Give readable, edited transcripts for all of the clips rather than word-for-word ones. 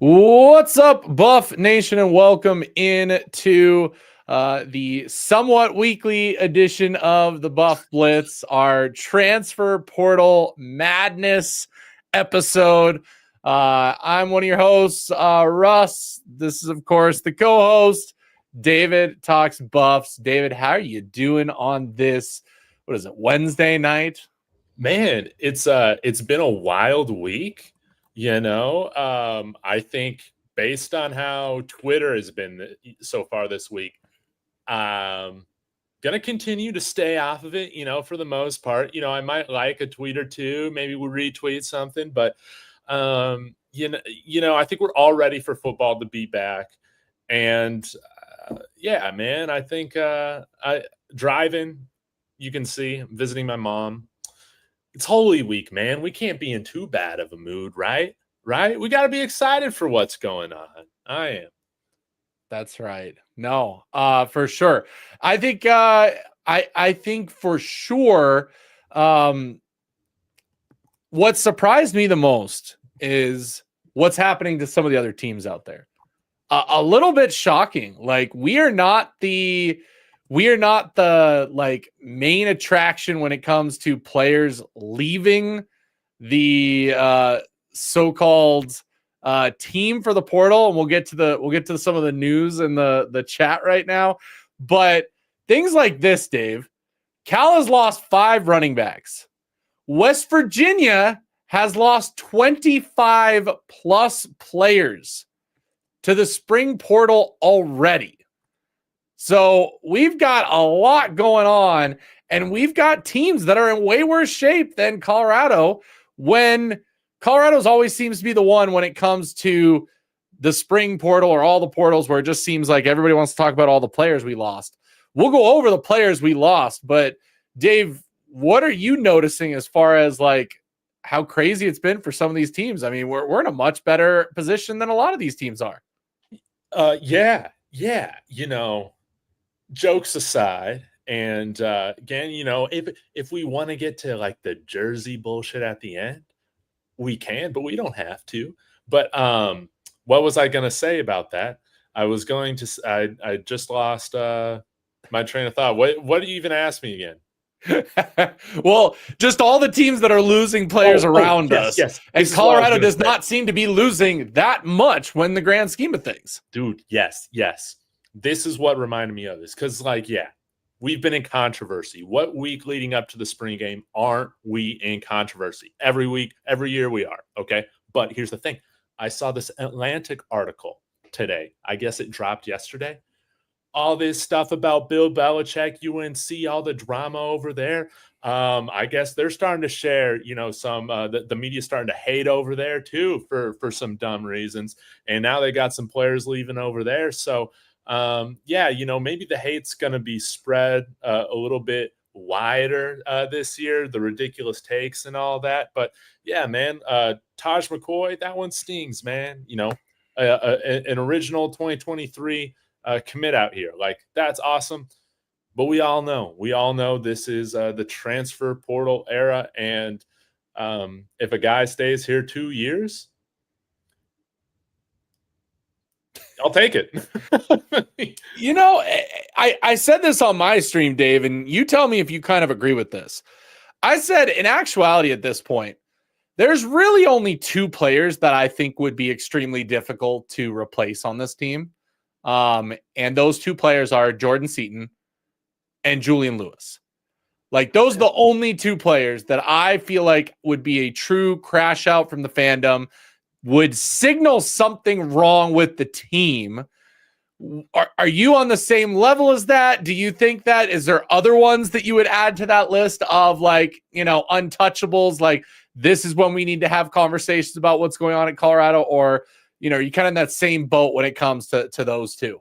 What's up, Buff Nation, and welcome into the somewhat weekly edition of the Buff Blitz, our transfer portal madness episode. I'm one of your hosts, Russ. This is, of course, the co-host, David Talks Buffs. David, how are you doing on this, what is it, Wednesday night? Man, it's been a wild week. I think based on how Twitter has been so far this week, gonna continue to stay off of it, for the most part. I might like a tweet or two, maybe we'll retweet something, but I think we're all ready for football to be back. And yeah, man, I think I driving, you can see, I'm visiting my mom. It's Holy Week, man. We can't be in too bad of a mood, right? We got to be excited for what's going on. I am. That's right. No, for sure. I think I think for sure what surprised me the most is what's happening to some of the other teams out there. A little bit shocking. Like we are not the like main attraction when it comes to players leaving the so-called team for the portal, and we'll get to some of the news in the chat right now. But things like this, Dave, Cal has lost 5 running backs. West Virginia has lost 25 plus players to the spring portal already. So we've got a lot going on, and we've got teams that are in way worse shape than Colorado, when Colorado's always seems to be the one when it comes to the spring portal or all the portals, where it just seems like everybody wants to talk about all the players we lost. We'll go over the players we lost, but Dave, what are you noticing as far as like how crazy it's been for some of these teams? I mean, we're in a much better position than a lot of these teams are. Yeah. Jokes aside, and again, if we want to get to like the jersey bullshit at the end, we can, but we don't have to. But what was I going to say about that? I was going to I just lost my train of thought. What do you even ask me again? Well, just all the teams that are losing players around us. Yes. And Colorado does not seem to be losing that much when the grand scheme of things. Dude, yes. This is what reminded me of this, because, we've been in controversy. What week leading up to the spring game aren't we in controversy? Every week, every year we are, okay? But here's the thing. I saw this Atlantic article today. I guess it dropped yesterday. All this stuff about Bill Belichick, UNC, all the drama over there. I guess they're starting to share, some the media's starting to hate over there too for some dumb reasons. And now they got some players leaving over there. So maybe the hate's going to be spread a little bit wider this year, the ridiculous takes and all that. But yeah, man, Taj McCoy, that one stings, man. An original 2023 commit out here. Like, that's awesome. But we all know this is the transfer portal era. And if a guy stays here 2 years, I'll take it. I said this on my stream, Dave, and you tell me if you kind of agree with this. I said, in actuality, at this point, there's really only 2 players that I think would be extremely difficult to replace on this team. And those 2 players are Jordan Seaton and Julian Lewis. Like, those are the only 2 players that I feel like would be a true crash out from the fandom, would signal something wrong with the team. Are you on the same level as that? Do you think that? Is there other ones that you would add to that list of untouchables? Like, this is when we need to have conversations about what's going on in Colorado, or, are you kind of in that same boat when it comes to those 2?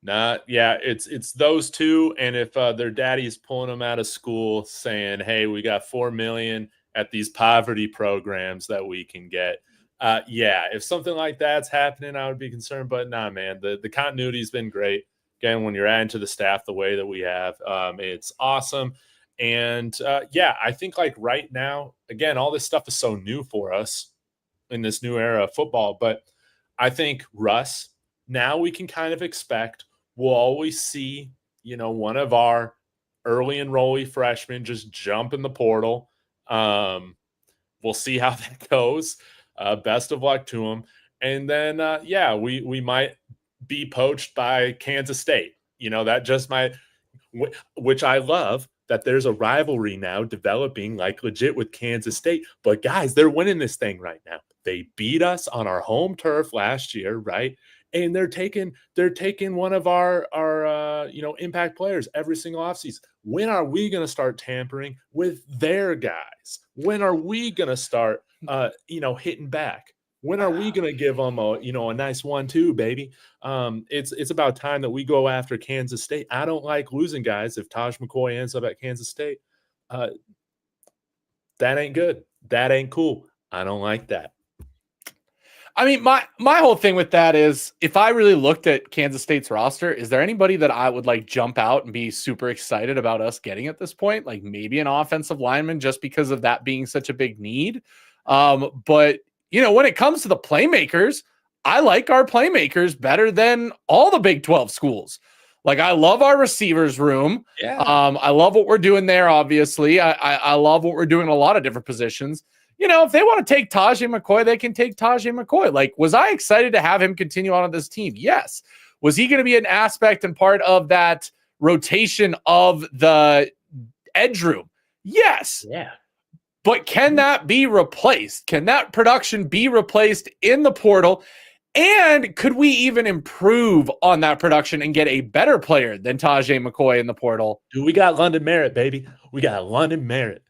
It's those 2. And if their daddy's pulling them out of school saying, hey, we got $4 million at these poverty programs that we can get, if something like that's happening, I would be concerned. But nah, man, the continuity has been great. Again, when you're adding to the staff the way that we have, it's awesome. And I think right now, again, all this stuff is so new for us in this new era of football. But I think Russ, now we can kind of expect we'll always see, one of our early enrollee freshmen just jump in the portal. We'll see how that goes. Best of luck to him. And then, we might be poached by Kansas State. That just might, which I love that there's a rivalry now developing like legit with Kansas State. But guys, they're winning this thing right now. They beat us on our home turf last year, right? And they're taking one of our impact players every single offseason. When are we going to start tampering with their guys? When are we going to start hitting back? When are we going to give them a nice 1-2, baby? It's about time that we go after Kansas State. I don't like losing guys. If Taj McCoy ends up at Kansas State, that ain't good. That ain't cool. I don't like that. I mean, my whole thing with that is, if I really looked at Kansas State's roster, is there anybody that I would like jump out and be super excited about us getting at this point? Like maybe an offensive lineman, just because of that being such a big need. But when it comes to the playmakers, I like our playmakers better than all the Big 12 schools. Like, I love our receivers room. Yeah. I love what we're doing there. Obviously, I love what we're doing in a lot of different positions. If they want to take Tajay McCoy, they can take Tajay McCoy. Like, was I excited to have him continue on this team? Yes. Was he going to be an aspect and part of that rotation of the edge room? Yes. Yeah. But can that be replaced? Can that production be replaced in the portal? And could we even improve on that production and get a better player than Tajay McCoy in the portal? Dude, we got London Merritt, baby. We got London Merritt.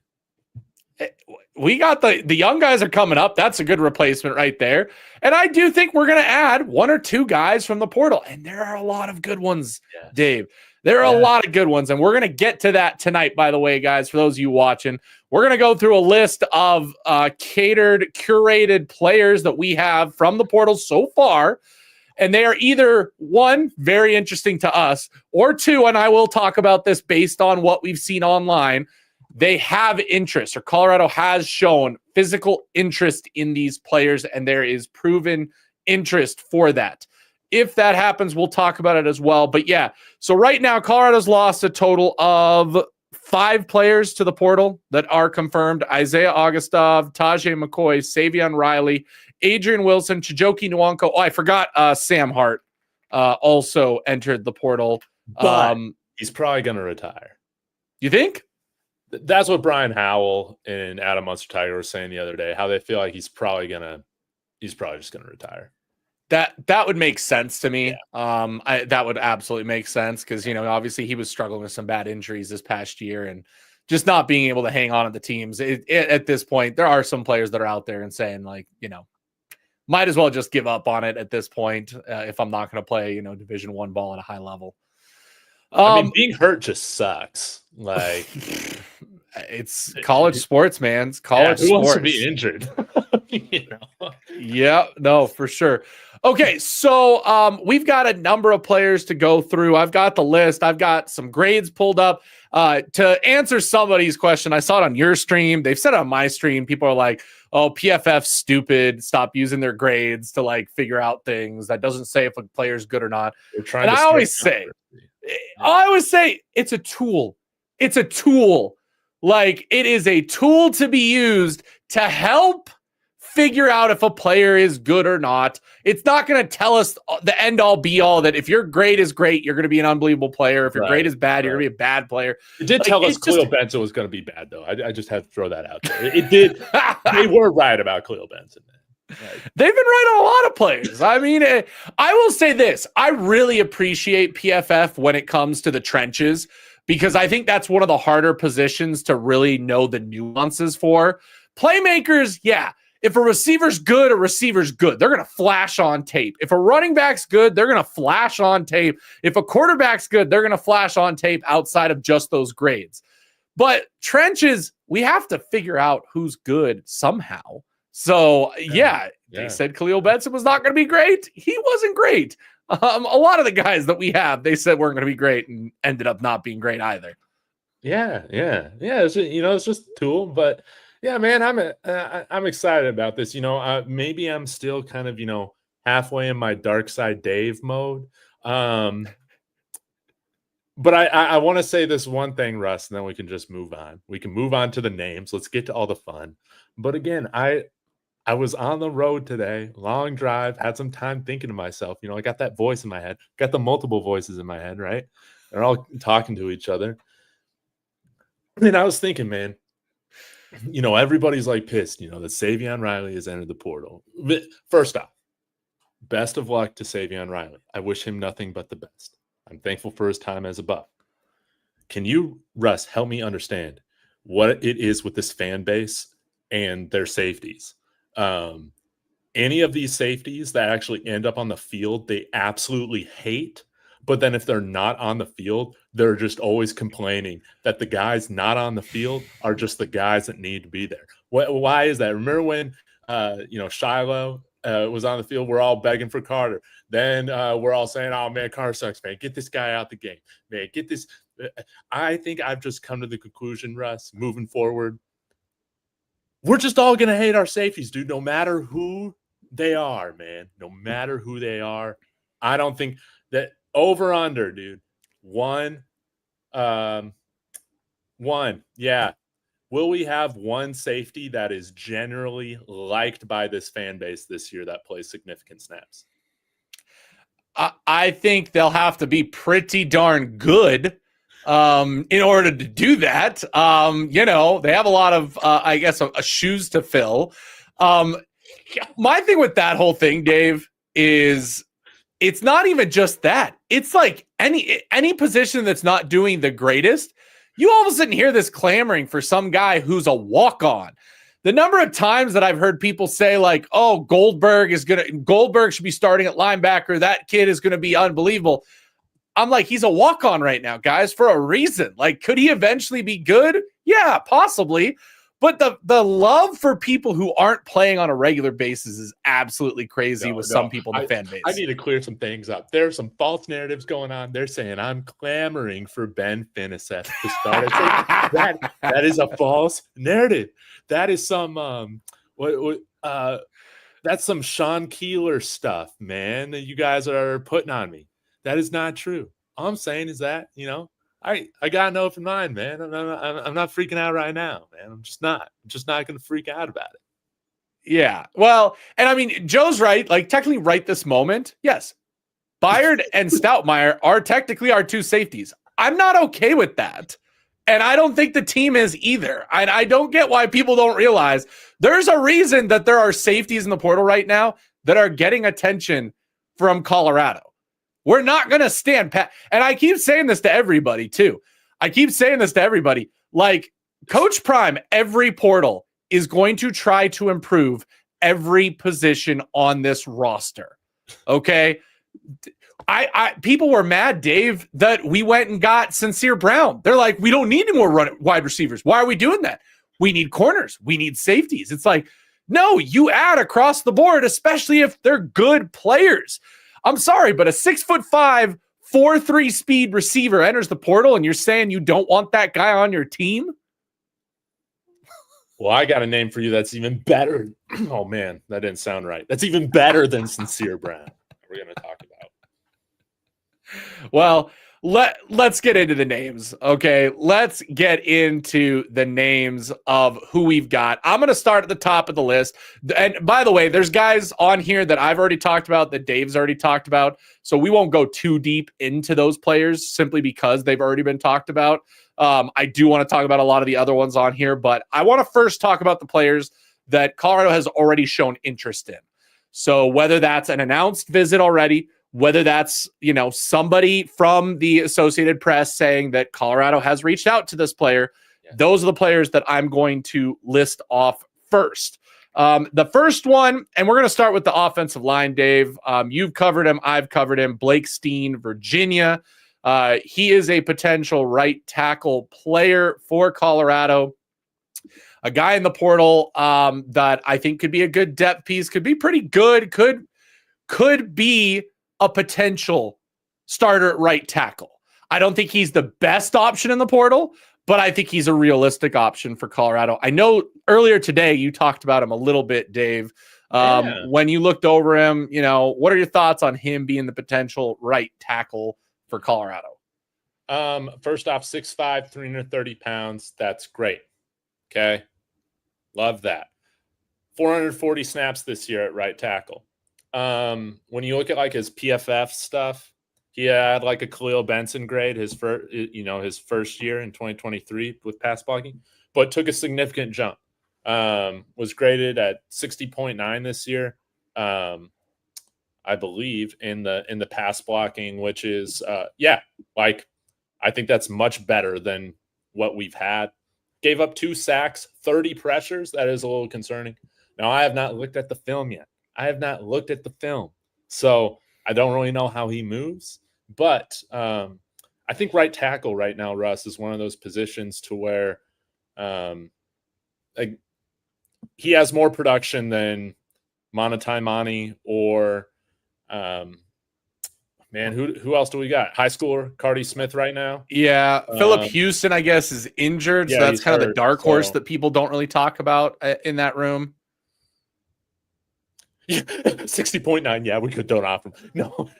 We got the young guys are coming up. That's a good replacement right there. And I do think we're going to add 1 or 2 guys from the portal. And there are a lot of good ones, yes. Dave. There are a lot of good ones. And we're going to get to that tonight, by the way, guys, for those of you watching. We're going to go through a list of curated players that we have from the portal so far. And they are either, 1, very interesting to us, or 2, and I will talk about this based on what we've seen online, they have interest, or Colorado has shown physical interest in these players, and there is proven interest for that. If that happens, we'll talk about it as well. But yeah, so right now, Colorado's lost a total of 5 players to the portal that are confirmed: Isaiah Augustov, Tajay McCoy, Savion Riley, Adrian Wilson, Chijoki Nwanko. Oh, I forgot Sam Hart also entered the portal. But he's probably going to retire. You think? That's what Brian Howell and Adam Munster-Tiger were saying the other day, how they feel like he's probably just going to retire. That would make sense to me. Yeah. That would absolutely make sense, because, obviously he was struggling with some bad injuries this past year and just not being able to hang on at the teams. At this point, there are some players that are out there and saying, like, might as well just give up on it at this point if I'm not going to play, Division I ball at a high level. I mean, being hurt just sucks. Like, it's college sports, man. It's college sports. Who wants to be injured? Yeah, no, for sure. Okay, so we've got a number of players to go through. I've got the list. I've got some grades pulled up. To answer somebody's question, I saw it on your stream. They've said it on my stream. People are like, oh, PFF's stupid. Stop using their grades to like figure out things. That doesn't say if a player's good or not. And I always say it's a tool. It's a tool. Like, it is a tool to be used to help figure out if a player is good or not. It's not going to tell us the end all be all that if your grade is great, you're going to be an unbelievable player. If your grade is bad, you're going to be a bad player. It did tell us Khalil Benson was going to be bad, though. I just have to throw that out there. It did. They were right about Khalil Benson. They've been right on a lot of players. I mean, I will say this. I really appreciate PFF when it comes to the trenches, because I think that's one of the harder positions to really know the nuances for. Playmakers, yeah. If a receiver's good, a receiver's good. They're going to flash on tape. If a running back's good, they're going to flash on tape. If a quarterback's good, they're going to flash on tape outside of just those grades. But trenches, we have to figure out who's good somehow. So, they said Khalil Benson was not going to be great. He wasn't great. A lot of the guys that we have, they said weren't going to be great and ended up not being great either. Yeah. It's, it's just a tool, but yeah, man, I'm excited about this. Maybe I'm still kind of, halfway in my Dark Side Dave mode. But I want to say this one thing, Russ, and then we can just move on. We can move on to the names. Let's get to all the fun. But again, I was on the road today, long drive, had some time thinking to myself. I got that voice in my head, got the multiple voices in my head, right? They're all talking to each other. And I was thinking, man, everybody's like pissed, that Savion Riley has entered the portal. First off, best of luck to Savion Riley. I wish him nothing but the best. I'm thankful for his time as a Buff. Can you, Russ, help me understand what it is with this fan base and their safeties? Any of these safeties that actually end up on the field, they absolutely hate. But then if they're not on the field, they're just always complaining that the guys not on the field are just the guys that need to be there. Why is that? Remember when, Shiloh was on the field, we're all begging for Carter. Then we're all saying, oh, man, Carter sucks, man. Get this guy out the game. Man, get this. I think I've just come to the conclusion, Russ, moving forward, we're just all going to hate our safeties, dude, no matter who they are, man. No matter who they are. I don't think that over under, dude. One. Yeah. Will we have one safety that is generally liked by this fan base this year that plays significant snaps? I think they'll have to be pretty darn good in order to do that. They have a lot of, shoes to fill. My thing with that whole thing, Dave, is it's not even just that. It's like any position that's not doing the greatest, you all of a sudden hear this clamoring for some guy who's a walk-on. The number of times that I've heard people say, like, oh, Goldberg should be starting at linebacker. That kid is going to be unbelievable. I'm like, he's a walk-on right now, guys, for a reason. Like, could he eventually be good? Yeah, possibly. But the love for people who aren't playing on a regular basis is absolutely crazy with some people in the fan base. I need to clear some things up. There are some false narratives going on. They're saying I'm clamoring for Ben Finiseth to start. That is a false narrative. That is some that's some Sean Keeler stuff, man, that you guys are putting on me. That is not true. All I'm saying is that, I got an open mind, man. I'm not freaking out right now, man. I'm just not going to freak out about it. Yeah. Well, and I mean, Joe's right. Like, technically right this moment, yes. Byard and Stoutmeyer are technically our two safeties. I'm not okay with that. And I don't think the team is either. And I don't get why people don't realize there's a reason that there are safeties in the portal right now that are getting attention from Colorado. We're not going to stand pat. And I keep saying this to everybody, too. Like, Coach Prime, every portal is going to try to improve every position on this roster. Okay? People were mad, Dave, that we went and got Sincere Brown. They're like, we don't need any more wide receivers. Why are we doing that? We need corners. We need safeties. It's like, no, you add across the board, especially if they're good players. I'm sorry, but a 6'5", 4.3 speed receiver enters the portal and you're saying you don't want that guy on your team? Well, I got a name for you that's even better. Oh, man, that didn't sound right. That's even better than Sincere Brown. We're going to talk about. Well, let's get into the names, okay? Let's get into the names of who we've got. I'm going to start at the top of the list. And by the way, there's guys on here that I've already talked about, that Dave's already talked about. So we won't go too deep into those players simply because they've already been talked about. I do want to talk about a lot of the other ones on here, but I want to first talk about the players that Colorado has already shown interest in. So whether that's an announced visit already, whether that's, somebody from the Associated Press saying that Colorado has reached out to this player, those are the players that I'm going to list off first. The first one, and we're going to start with the offensive line, Dave. You've covered him. I've covered him. Blake Steen, Virginia. He is a potential right tackle player for Colorado. A guy in the portal that I think could be a good depth piece, could be pretty good, could be a potential starter at right tackle. I don't think he's the best option in the portal, but I think he's a realistic option for Colorado. I know earlier today you talked about him a little bit, Dave, Yeah. When you looked over him, what are your thoughts on him being the potential right tackle for Colorado? First off, 6'5", 330 pounds. That's great. Okay. Love that. 440 snaps this year at right tackle. When you look at like his PFF stuff, he had like a Khalil Benson grade his first year in 2023 with pass blocking, but took a significant jump. Was graded at 60.9 this year. I believe in the pass blocking, which is I think that's much better than what we've had. Gave up 2 sacks, 30 pressures. That is a little concerning. Now, I have not looked at the film yet. So I don't really know how he moves. But I think right tackle right now, Russ, is one of those positions to where he has more production than Monotai Mani or who else do we got? High schooler Cardi Smith right now. Yeah, Philip Houston, I guess, is injured, so that's kind of the dark horse that people don't really talk about in that room. 60.9. Yeah, we don't offer him. No,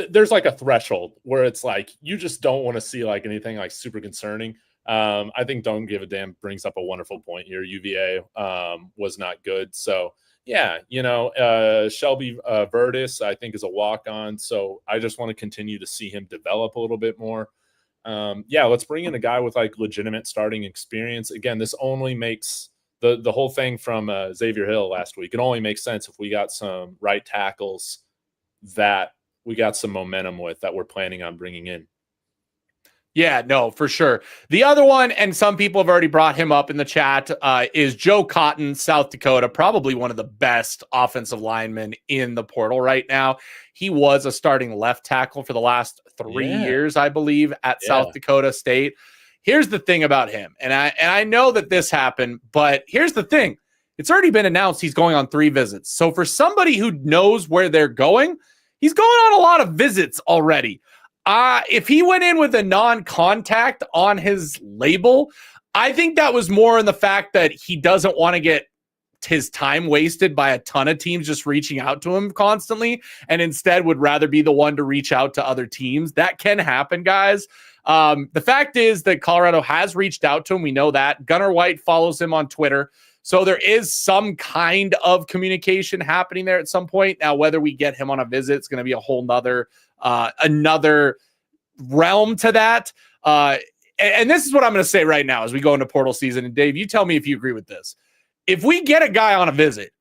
there's like a threshold where it's like you just don't want to see like anything like super concerning. I think Don't Give a Damn brings up a wonderful point here. UVA was not good, so. Yeah, Shelby Verdis, I think, is a walk-on. So I just want to continue to see him develop a little bit more. Let's bring in a guy with like legitimate starting experience. Again, this only makes the whole thing from Xavier Hill last week. It only makes sense if we got some right tackles that we got some momentum with that we're planning on bringing in. Yeah, no, for sure. The other one, and some people have already brought him up in the chat, is Joe Cotton, South Dakota, probably one of the best offensive linemen in the portal right now. He was a starting left tackle for the last 3 years, I believe, at South Dakota State. Here's the thing about him, and I know that this happened, but here's the thing. It's already been announced he's going on 3 visits. So for somebody who knows where they're going, he's going on a lot of visits already. If he went in with a non-contact on his label, I think that was more in the fact that he doesn't want to get his time wasted by a ton of teams just reaching out to him constantly, and instead would rather be the one to reach out to other teams. That can happen, guys. The fact is that Colorado has reached out to him. We know that. Gunnar White follows him on Twitter. So there is some kind of communication happening there at some point. Now, whether we get him on a visit, it's going to be a whole nother another realm to that. And this is what I'm going to say right now as we go into portal season. And Dave, you tell me if you agree with this. If we get a guy on a visit,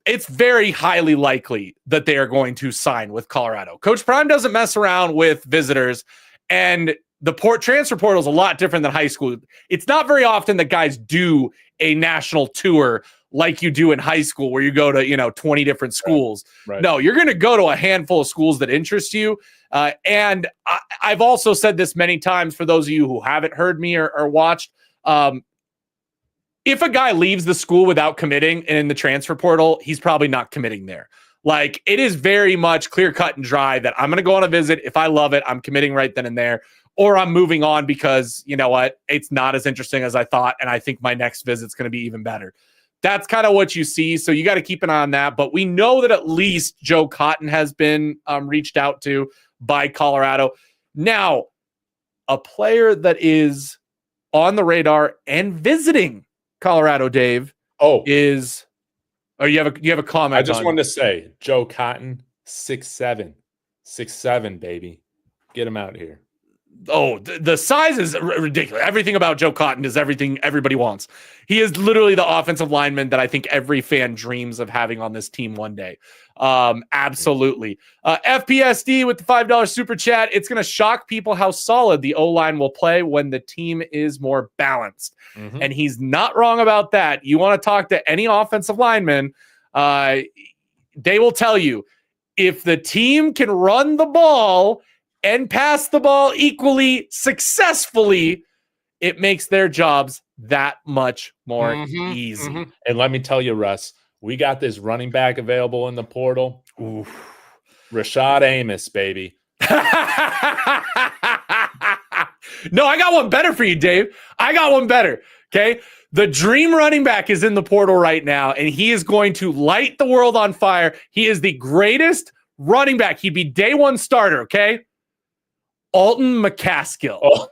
it's very highly likely that they are going to sign with Colorado. Coach Prime doesn't mess around with visitors, and the transfer portal is a lot different than high school. It's not very often that guys do a national tour like you do in high school where you go to, 20 different schools. Right. No, you're going to go to a handful of schools that interest you. And I've also said this many times for those of you who haven't heard me or watched. If a guy leaves the school without committing and in the transfer portal, he's probably not committing there. Like, it is very much clear cut and dry that I'm going to go on a visit. If I love it, I'm committing right then and there. Or I'm moving on because, you know what, it's not as interesting as I thought, and I think my next visit's going to be even better. That's kind of what you see, so you got to keep an eye on that. But we know that at least Joe Cotton has been reached out to by Colorado. Now, a player that is on the radar and visiting Colorado, Dave, is... Oh, you have a comment. I just wanted to say, Joe Cotton, 6'7", 6'7", baby. Get him out of here. Oh, the size is ridiculous. Everything about Joe Cotton is everything everybody wants. He is literally the offensive lineman that I think every fan dreams of having on this team one day. Absolutely. FPSD with the $5 super chat. It's going to shock people how solid the O-line will play when the team is more balanced. Mm-hmm. And he's not wrong about that. You want to talk to any offensive lineman, they will tell you if the team can run the ball and pass the ball equally successfully, it makes their jobs that much more easy. Mm-hmm. And let me tell you, Russ, we got this running back available in the portal. Oof. Rashad Amos, baby. No, I got one better for you, Dave. I got one better. Okay. The dream running back is in the portal right now, and he is going to light the world on fire. He is the greatest running back. He'd be day one starter, okay? Alton McCaskill. Oh.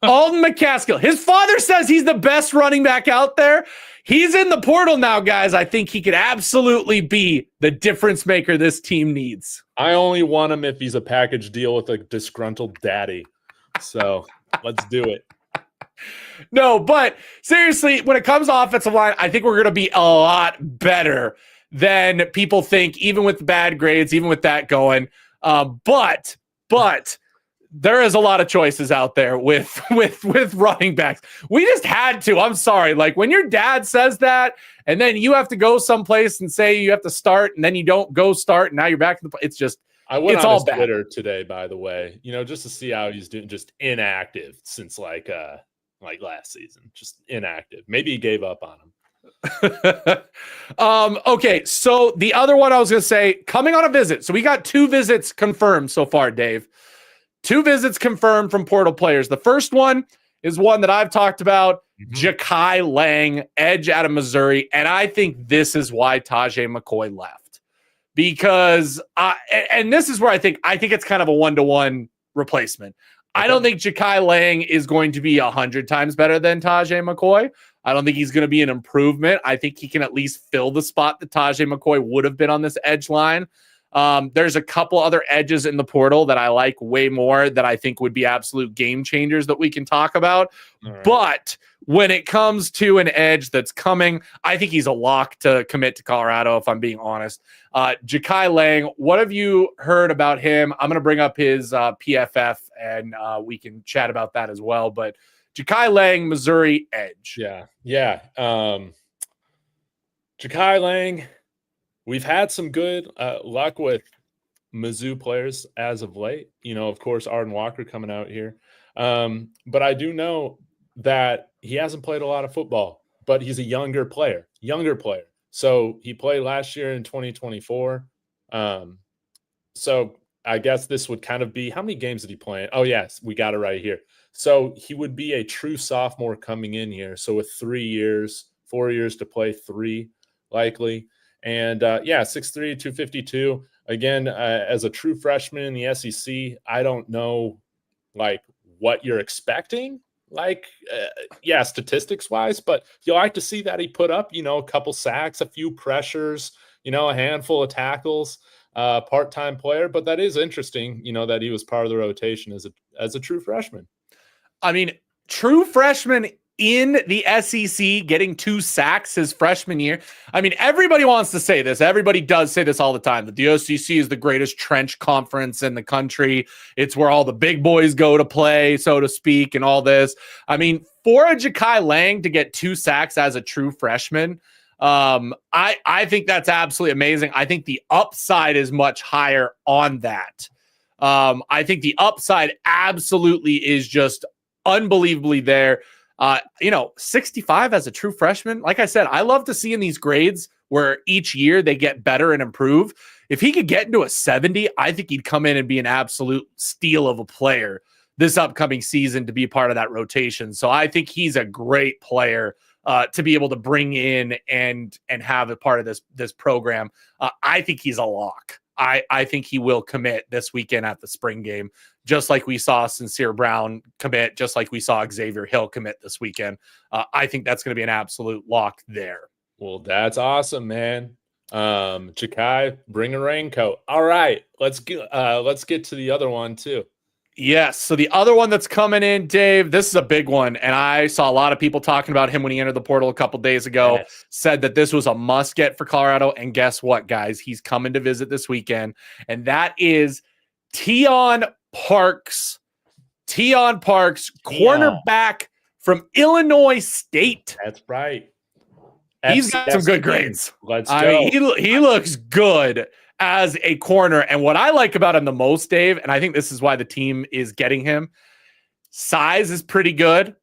Alton McCaskill. His father says he's the best running back out there. He's in the portal now, guys. I think he could absolutely be the difference maker this team needs. I only want him if he's a package deal with a disgruntled daddy. So let's do it. No, but seriously, when it comes to offensive line, I think we're going to be a lot better than people think, even with the bad grades, even with that going. But there is a lot of choices out there with running backs. We just had to. I'm sorry. Like when your dad says that, and then you have to go someplace and say you have to start, and then you don't go start, and now you're back in the. It's just. I went it's on all his bad. Twitter today, by the way. Just to see how he's doing. Just inactive since like last season. Just inactive. Maybe he gave up on him. Okay, so the other one I was going to say, coming on a visit. So we got 2 visits confirmed so far, Dave. 2 visits confirmed from portal players. The first one is one that I've talked about, Jahkai Lang, edge out of Missouri. And I think this is why Tajay McCoy left. Because, and this is where I think it's kind of a 1-to-1 replacement. Okay. I don't think Jahkai Lang is going to be 100 times better than Tajay McCoy. I don't think he's going to be an improvement. I think he can at least fill the spot that Tajay McCoy would have been on this edge line. There's a couple other edges in the portal that I like way more that I think would be absolute game changers that we can talk about. Right. But when it comes to an edge that's coming, I think he's a lock to commit to Colorado, if I'm being honest. Jahkai Lang, what have you heard about him? I'm going to bring up his PFF, and we can chat about that as well. But Jahkai Lang, Missouri edge. Yeah. Jahkai Lang, we've had some good luck with Mizzou players as of late. Of course, Arden Walker coming out here. But I do know that he hasn't played a lot of football, but he's a younger player. So he played last year in 2024. So I guess this would kind of be, how many games did he play in? Oh, yes, we got it right here. So he would be a true sophomore coming in here. So with 4 years to play 3 likely. And 6'3", 252. Again, as a true freshman in the SEC, I don't know what you're expecting. Statistics wise, but you like to see that he put up, a couple sacks, a few pressures, a handful of tackles, part-time player. But that is interesting, that he was part of the rotation as a true freshman. I mean, true freshman in the SEC getting 2 sacks his freshman year. I mean, everybody wants to say this. Everybody does say this all the time, that the OCC is the greatest trench conference in the country. It's where all the big boys go to play, so to speak, and all this. I mean, for a Jahkai Lang to get 2 sacks as a true freshman, I think that's absolutely amazing. I think the upside is much higher on that. I think the upside absolutely is just unbelievably there. 65 as a true freshman. Like I said, I love to see in these grades where each year they get better and improve. If he could get into a 70, I think he'd come in and be an absolute steal of a player this upcoming season to be part of that rotation. So I think he's a great player to be able to bring in and have a part of this program. I think he's a lock. I think he will commit this weekend at the spring game, just like we saw Sincere Brown commit, just like we saw Xavier Hill commit this weekend. I think that's going to be an absolute lock there. Well, that's awesome, man. Jahkai, bring a raincoat. All right, let's get to the other one too. Yes. So the other one that's coming in, Dave, this is a big one. And I saw a lot of people talking about him when he entered the portal a couple days ago, said that this was a must get for Colorado. And guess what, guys? He's coming to visit this weekend. And that is Teon Parks. Teon Parks, cornerback from Illinois State. That's right. He's got some good grades. Let's go. He looks good as a corner. And what I like about him the most, Dave, and I think this is why the team is getting him, size is pretty good,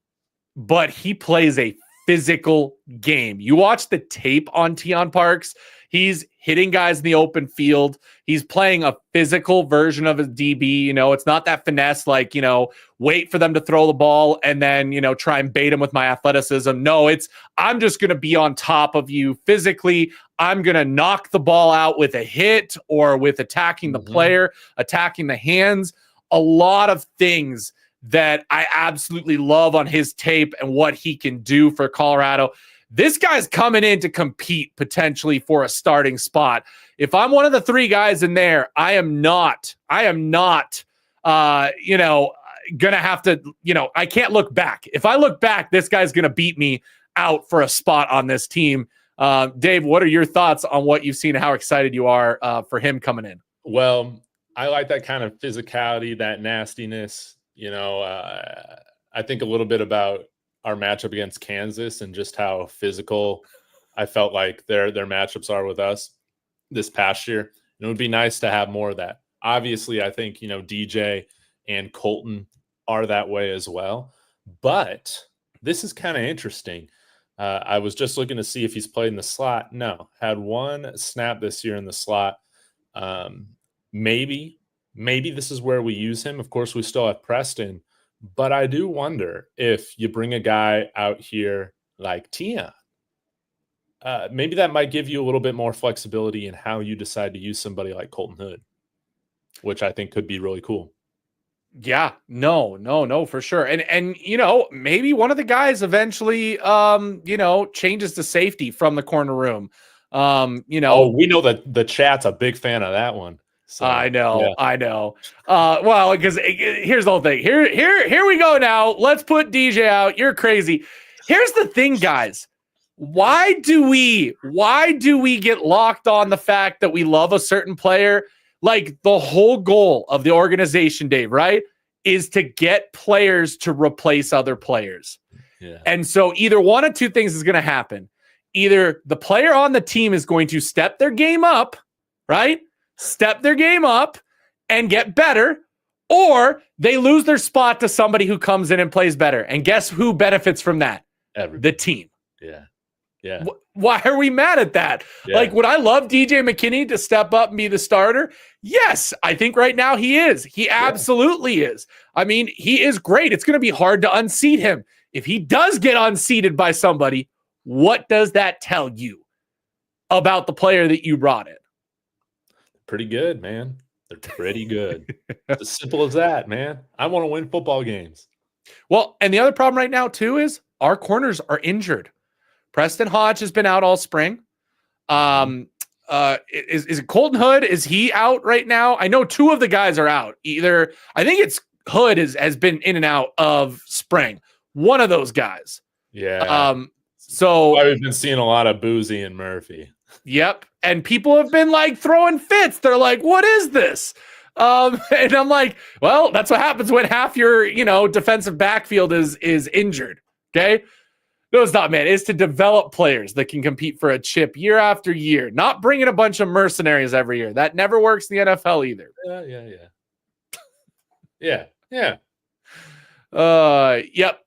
but he plays a physical game. You watch the tape on Teon Parks, he's hitting guys in the open field. He's playing a physical version of a DB. You know, it's not that finesse, like, you know, wait for them to throw the ball and then, you know, try and bait them with my athleticism. No, it's, I'm just going to be on top of you physically. I'm going to knock the ball out with a hit or with attacking the player, attacking the hands. A lot of things that I absolutely love on his tape and what he can do for Colorado. This guy's coming in to compete potentially for a starting spot. If I'm one of the three guys in there, I am not, you know, gonna have to, you know, I can't look back. If I look back, this guy's gonna beat me out for a spot on this team. Dave, what are your thoughts on what you've seen and how excited you are for him coming in? Well, I like that kind of physicality, that nastiness. You know, I think a little bit about our matchup against Kansas and just how physical I felt like their matchups are with us this past year. And it would be nice to have more of that. Obviously, I think, you know, DJ and Colton are that way as well. But this is kind of interesting. I was just looking to see if he's played in the slot. No, had one snap this year in the slot. Maybe this is where we use him. Of course, we still have Preston. But I do wonder if you bring a guy out here like Teon, maybe that might give you a little bit more flexibility in how you decide to use somebody like Colton Hood, which I think could be really cool. Yeah, no, for sure. And you know, maybe one of the guys eventually, you know, changes to safety from the corner room. You know, oh, we know that the chat's a big fan of that one. So, I know. Well, because here's the whole thing. Here we go now. Let's put DJ out. You're crazy. Here's the thing, guys. Why do we get locked on the fact that we love a certain player? Like, the whole goal of the organization, Dave, right, is to get players to replace other players. Yeah. And so either one of two things is going to happen. Either the player on the team is going to step their game up, right? Step their game up and get better, or they lose their spot to somebody who comes in and plays better. And guess who benefits from that? Everybody. The team. Yeah. Why are we mad at that? Yeah. Like, would I love DJ McKinney to step up and be the starter? Yes, I think right now he is. He absolutely is. I mean, he is great. It's going to be hard to unseat him. If he does get unseated by somebody, what does that tell you about the player that you brought in? Pretty good, man. They're pretty good. It's as simple as that, man. I want to win football games. Well, and the other problem right now, too, is our corners are injured. Preston Hodge has been out all spring. Is it Colton Hood? Is he out right now? I know two of the guys are out. Either, I think it's Hood has been in and out of spring. One of those guys. Yeah. So I've been seeing a lot of Boozy and Murphy. Yep. And people have been like throwing fits. They're like, what is this? And I'm like, well, that's what happens when half your, you know, defensive backfield is injured. Okay. No, it's not, man. It's to develop players that can compete for a chip year after year, not bringing a bunch of mercenaries every year. That never works in the NFL either. Yeah. Yep.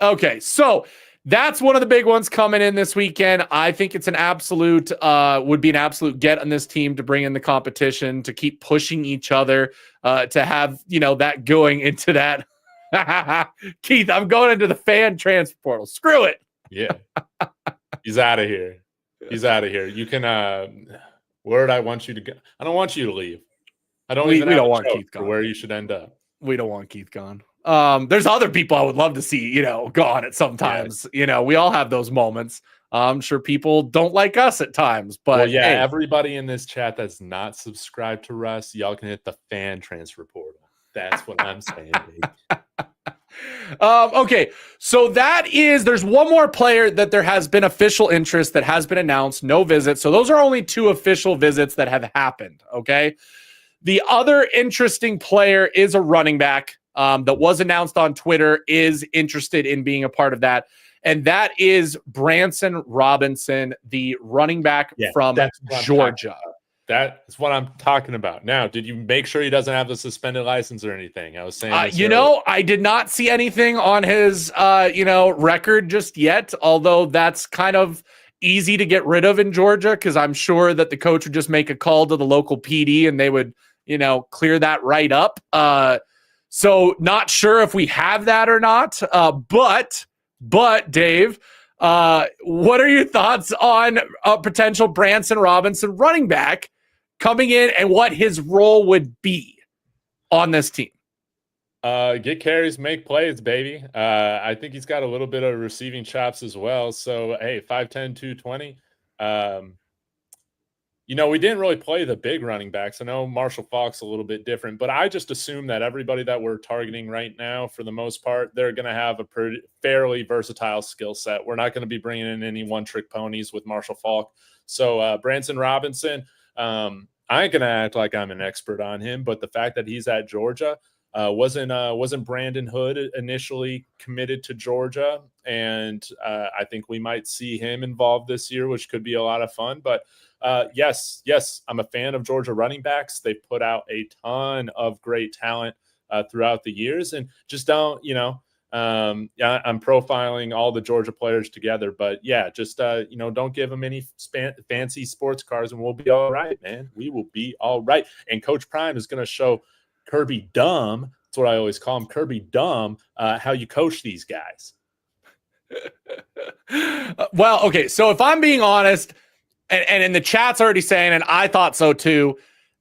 Okay. So that's one of the big ones coming in this weekend. I think it's would be an absolute get on this team to bring in the competition, to keep pushing each other, to have, you know, that going into that. Keith, I'm going into the fan transfer portal. Screw it. Yeah. He's out of here. You can, where I want you to go. I don't want you to leave. I don't even want Keith gone. Where you should end up. We don't want Keith gone. There's other people I would love to see, you know, gone at sometimes. Yeah. You know, we all have those moments. I'm sure people don't like us at times, but hey. Everybody in this chat that's not subscribed to Russ, y'all can hit the fan transfer portal. That's what I'm saying. Okay, so there's one more player that there has been official interest that has been announced, no visit. So those are only two official visits that have happened. Okay. The other interesting player is a running back that was announced on Twitter, is interested in being a part of that. And that is Branson Robinson, the running back from Georgia. That's what I'm talking about. Now, did you make sure he doesn't have the suspended license or anything? I was saying, I did not see anything on his, record just yet, although that's kind of easy to get rid of in Georgia because I'm sure that the coach would just make a call to the local PD and they would, clear that right up. So not sure if we have that or not, but Dave, what are your thoughts on a potential Branson Robinson running back coming in and what his role would be on this team? Get carries, make plays, baby. I think he's got a little bit of receiving chops as well. So, hey, 5'10", 220. We didn't really play the big running backs. I know Marshall Faulk's a little bit different, but I just assume that everybody that we're targeting right now, for the most part, they're going to have a fairly versatile skill set. We're not going to be bringing in any one-trick ponies with Marshall Faulk. So, Branson Robinson, I ain't going to act like I'm an expert on him, but the fact that he's at Georgia, wasn't Brandon Hood initially committed to Georgia, and I think we might see him involved this year, which could be a lot of fun. But yes, I'm a fan of Georgia running backs. They put out a ton of great talent throughout the years, and just don't, I'm profiling all the Georgia players together, but yeah, just don't give them any fancy sports cars, and we'll be all right, man. We will be all right. And Coach Prime is going to show Kirby Dumb, that's what I always call him, Kirby Dumb, how you coach these guys. Well, okay, so if I'm being honest, and in the chat's already saying, and I thought so too,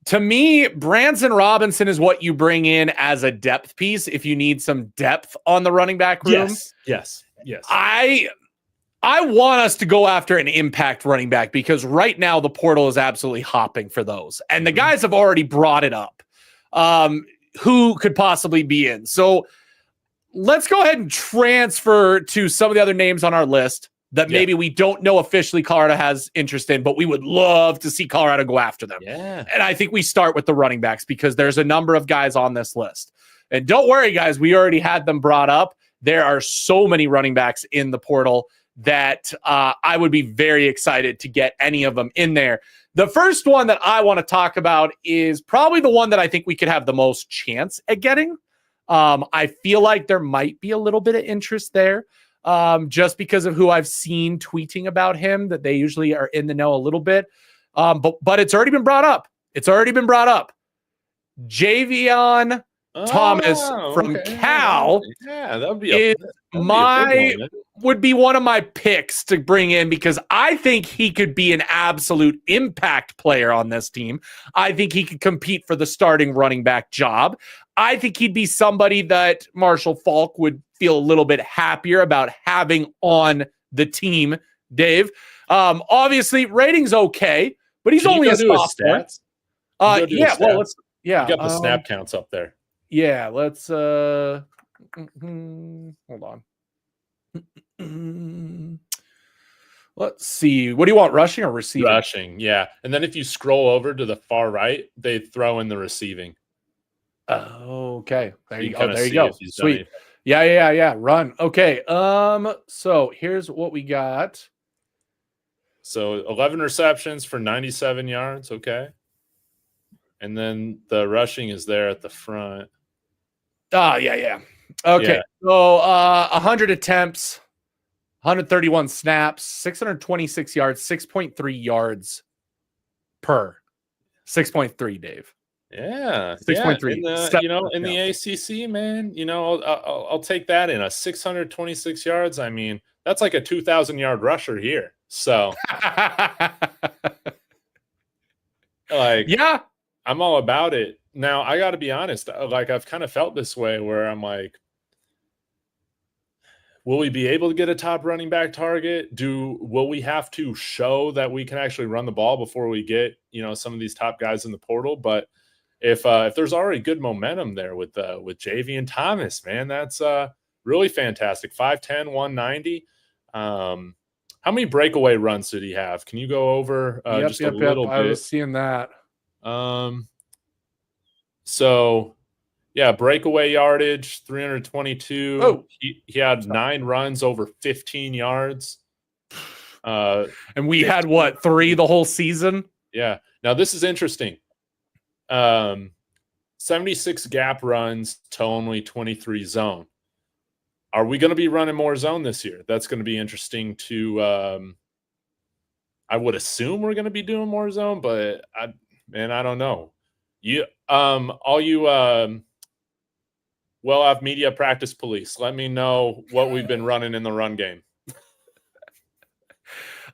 to me, Branson Robinson is what you bring in as a depth piece if you need some depth on the running back room. Yes. I want us to go after an impact running back because right now the portal is absolutely hopping for those. And the guys have already brought it up. Who could possibly be in. So let's go ahead and transfer to some of the other names on our list that maybe we don't know officially Colorado has interest in, but we would love to see Colorado go after them. Yeah. And I think we start with the running backs because there's a number of guys on this list. And don't worry, guys, we already had them brought up. There are so many running backs in the portal that I would be very excited to get any of them in there. The first one that I want to talk about is probably the one that I think we could have the most chance at getting. I feel like there might be a little bit of interest there just because of who I've seen tweeting about him, that they usually are in the know a little bit. But it's already been brought up. Jaivian Thomas from Cal that would be would be one of my picks to bring in because I think he could be an absolute impact player on this team. I think he could compete for the starting running back job. I think he'd be somebody that Marshall Faulk would feel a little bit happier about having on the team, Dave. Obviously, rating's okay, but he's only a sophomore. You got the snap counts up there. Yeah, let's hold on. Let's see. What do you want, rushing or receiving? Rushing, yeah. And then if you scroll over to the far right, they throw in the receiving. Oh, okay. There you go. Sweet. Yeah. Run. Okay. So here's what we got. So 11 receptions for 97 yards. Okay. And then the rushing is there at the front. Yeah. Okay. Yeah. So 100 attempts, 131 snaps, 626 yards, 6.3 yards per. 6.3, Dave. Yeah. 6.3. In the ACC, man, I'll take that in. A 626 yards. I mean, that's like a 2,000-yard rusher here. So, I'm all about it. Now, I got to be honest. I've kind of felt this way where I'm like, will we be able to get a top running back target? Will we have to show that we can actually run the ball before we get, some of these top guys in the portal? But if there's already good momentum there with Jaivian Thomas, man, that's really fantastic. 5'10", 190. How many breakaway runs did he have? Can you go over just a little bit? I was seeing that. So, yeah, breakaway yardage, 322. Oh, he had 9 runs over 15 yards. And we had, 3 the whole season? Yeah. Now this is interesting. 76 gap runs to only 23 zone. Are we going to be running more zone this year? That's going to be interesting to I would assume we're going to be doing more zone, but I don't know. All you well-off media practice police, let me know what we've been running in the run game.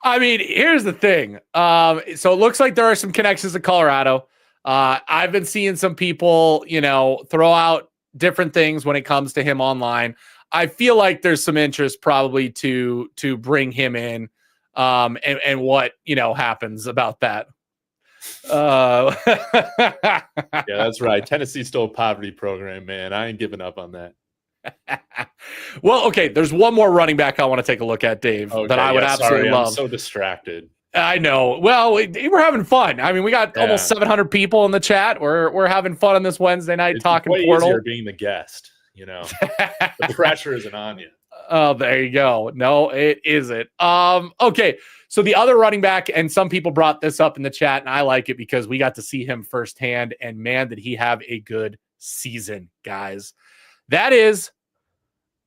I mean, here's the thing. So it looks like there are some connections to Colorado. I've been seeing some people, throw out different things when it comes to him online. I feel like there's some interest probably to bring him in, and what happens about that. Yeah, that's right. Tennessee's still a poverty program, man. I ain't giving up on that. Well, okay, there's one more running back I want to take a look at, Dave, that I would absolutely love. I'm so distracted. I know. Well, we're having fun. I mean, we got almost 700 people in the chat. We're having fun on this Wednesday night talking way portal. Easier being the guest, the pressure isn't on you. Oh, there you go. No, it isn't. Okay. So the other running back, and some people brought this up in the chat, and I like it because we got to see him firsthand, and man, did he have a good season, guys. That is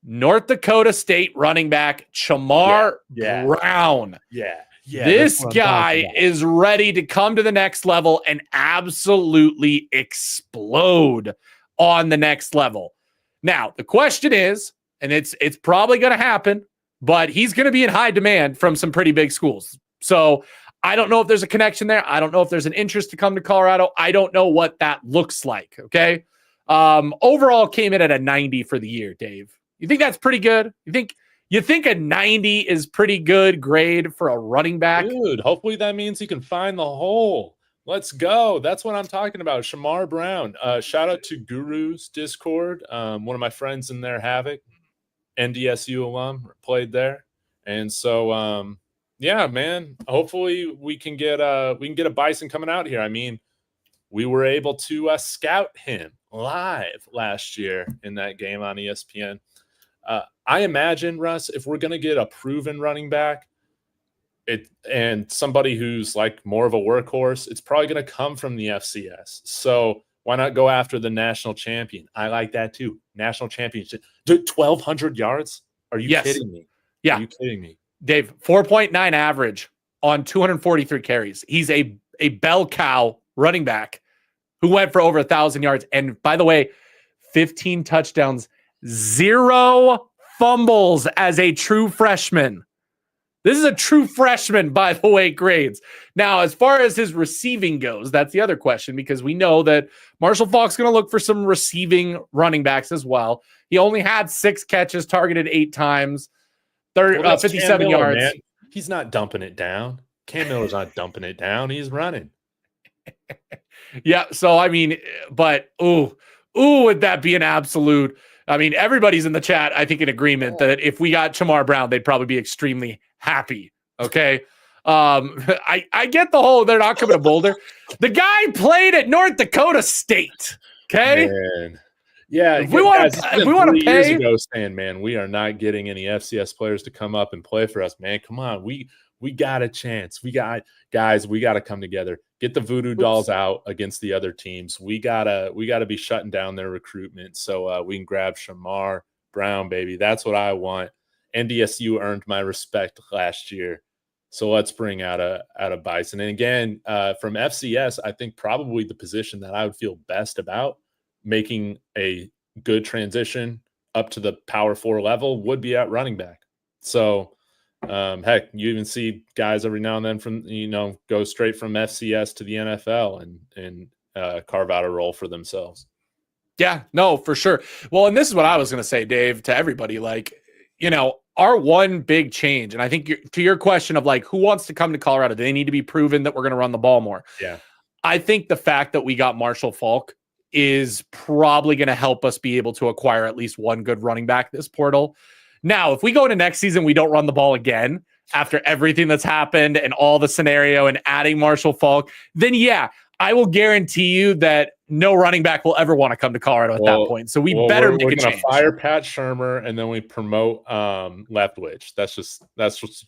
North Dakota State running back Charmar Brown. Yeah. This guy is ready to come to the next level and absolutely explode on the next level. Now, the question is, and it's probably going to happen, but he's going to be in high demand from some pretty big schools. So I don't know if there's a connection there. I don't know if there's an interest to come to Colorado. I don't know what that looks like. Okay. Overall came in at a 90 for the year, Dave. You think that's pretty good? You think a 90 is pretty good grade for a running back? Dude, hopefully that means he can find the hole. Let's go. That's what I'm talking about. Charmar Brown. Shout out to Guru's Discord. One of my friends in there, Havoc, NDSU alum, played there. And so yeah, man, hopefully we can get a Bison coming out here. I mean, we were able to scout him live last year in that game on ESPN. I imagine, Russ, if we're going to get a proven running back and somebody who's like more of a workhorse, it's probably going to come from the FCS. So why not go after the national champion? I like that too. National championship. Dude, 1,200 yards? Are you kidding me? Yeah. Are you kidding me? Dave, 4.9 average on 243 carries. He's a bell cow running back who went for over 1,000 yards. And by the way, 15 touchdowns, 0 fumbles as a true freshman. This is a true freshman, by the way, grades. Now, as far as his receiving goes, that's the other question, because we know that Marshall Faulk's going to look for some receiving running backs as well. He only had 6 catches, targeted 8 times, 57 yards. Man. He's not dumping it down. Cam Miller's not dumping it down. He's running. Yeah, so I mean, but would that be an absolute? I mean, everybody's in the chat, I think, in agreement that if we got Charmar Brown, they'd probably be extremely happy. Okay. I get the whole, they're not coming to Boulder. The guy played at North Dakota State. Okay. Man. Yeah. If we want to pay, years ago saying, man, we are not getting any FCS players to come up and play for us, man. Come on. We got a chance. We got to come together. Get the voodoo dolls out against the other teams. We gotta be shutting down their recruitment so we can grab Charmar Brown, baby. That's what I want. NDSU earned my respect last year, so let's bring out a Bison. And again, from FCS, I think probably the position that I would feel best about making a good transition up to the Power 4 level would be at running back. So. Heck, you even see guys every now and then from go straight from FCS to the NFL and carve out a role for themselves. Yeah, no, for sure. Well, and this is what I was going to say, Dave, to everybody. Like, our one big change, and I think to your question of like who wants to come to Colorado, do they need to be proven that we're going to run the ball more? Yeah, I think the fact that we got Marshall Faulk is probably going to help us be able to acquire at least one good running back this portal. Now, if we go into next season, we don't run the ball again after everything that's happened and all the scenario and adding Marshall Faulk, then yeah, I will guarantee you that no running back will ever want to come to Colorado at that point. So we better make a change. We're going to fire Pat Charmar and then we promote Leftwich. That's just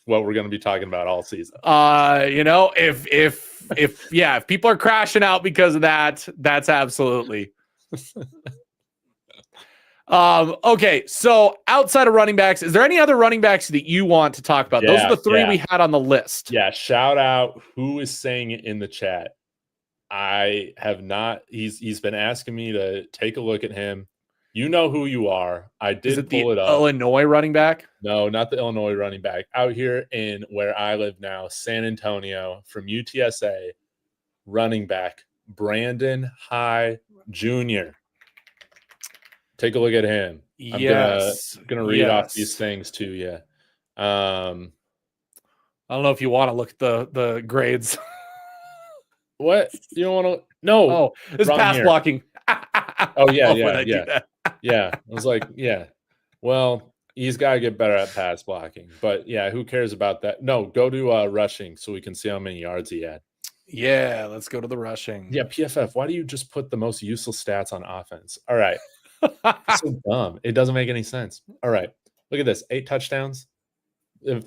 what we're going to be talking about all season. If if people are crashing out because of that, that's absolutely. Okay, so outside of running backs, is there any other running backs that you want to talk about? Those are the three we had on the list. Yeah, shout out who is saying it in the chat. I have not. He's been asking me to take a look at him. You know who you are. I did pull it up. Illinois running back? No, not the Illinois running back. Out here in where I live now, San Antonio, from UTSA, running back Brandon High Jr. Take a look at him. I'm gonna read off these things to you. I don't know if you want to look at the grades. What? You don't want to? No. Oh, it's pass blocking. Oh yeah. Yeah. I was like, yeah. Well, he's got to get better at pass blocking. But yeah, who cares about that? No, go to rushing so we can see how many yards he had. Yeah, let's go to the rushing. Yeah, PFF. Why do you just put the most useless stats on offense? All right. It's so dumb. It doesn't make any sense. All right. Look at this. 8 touchdowns,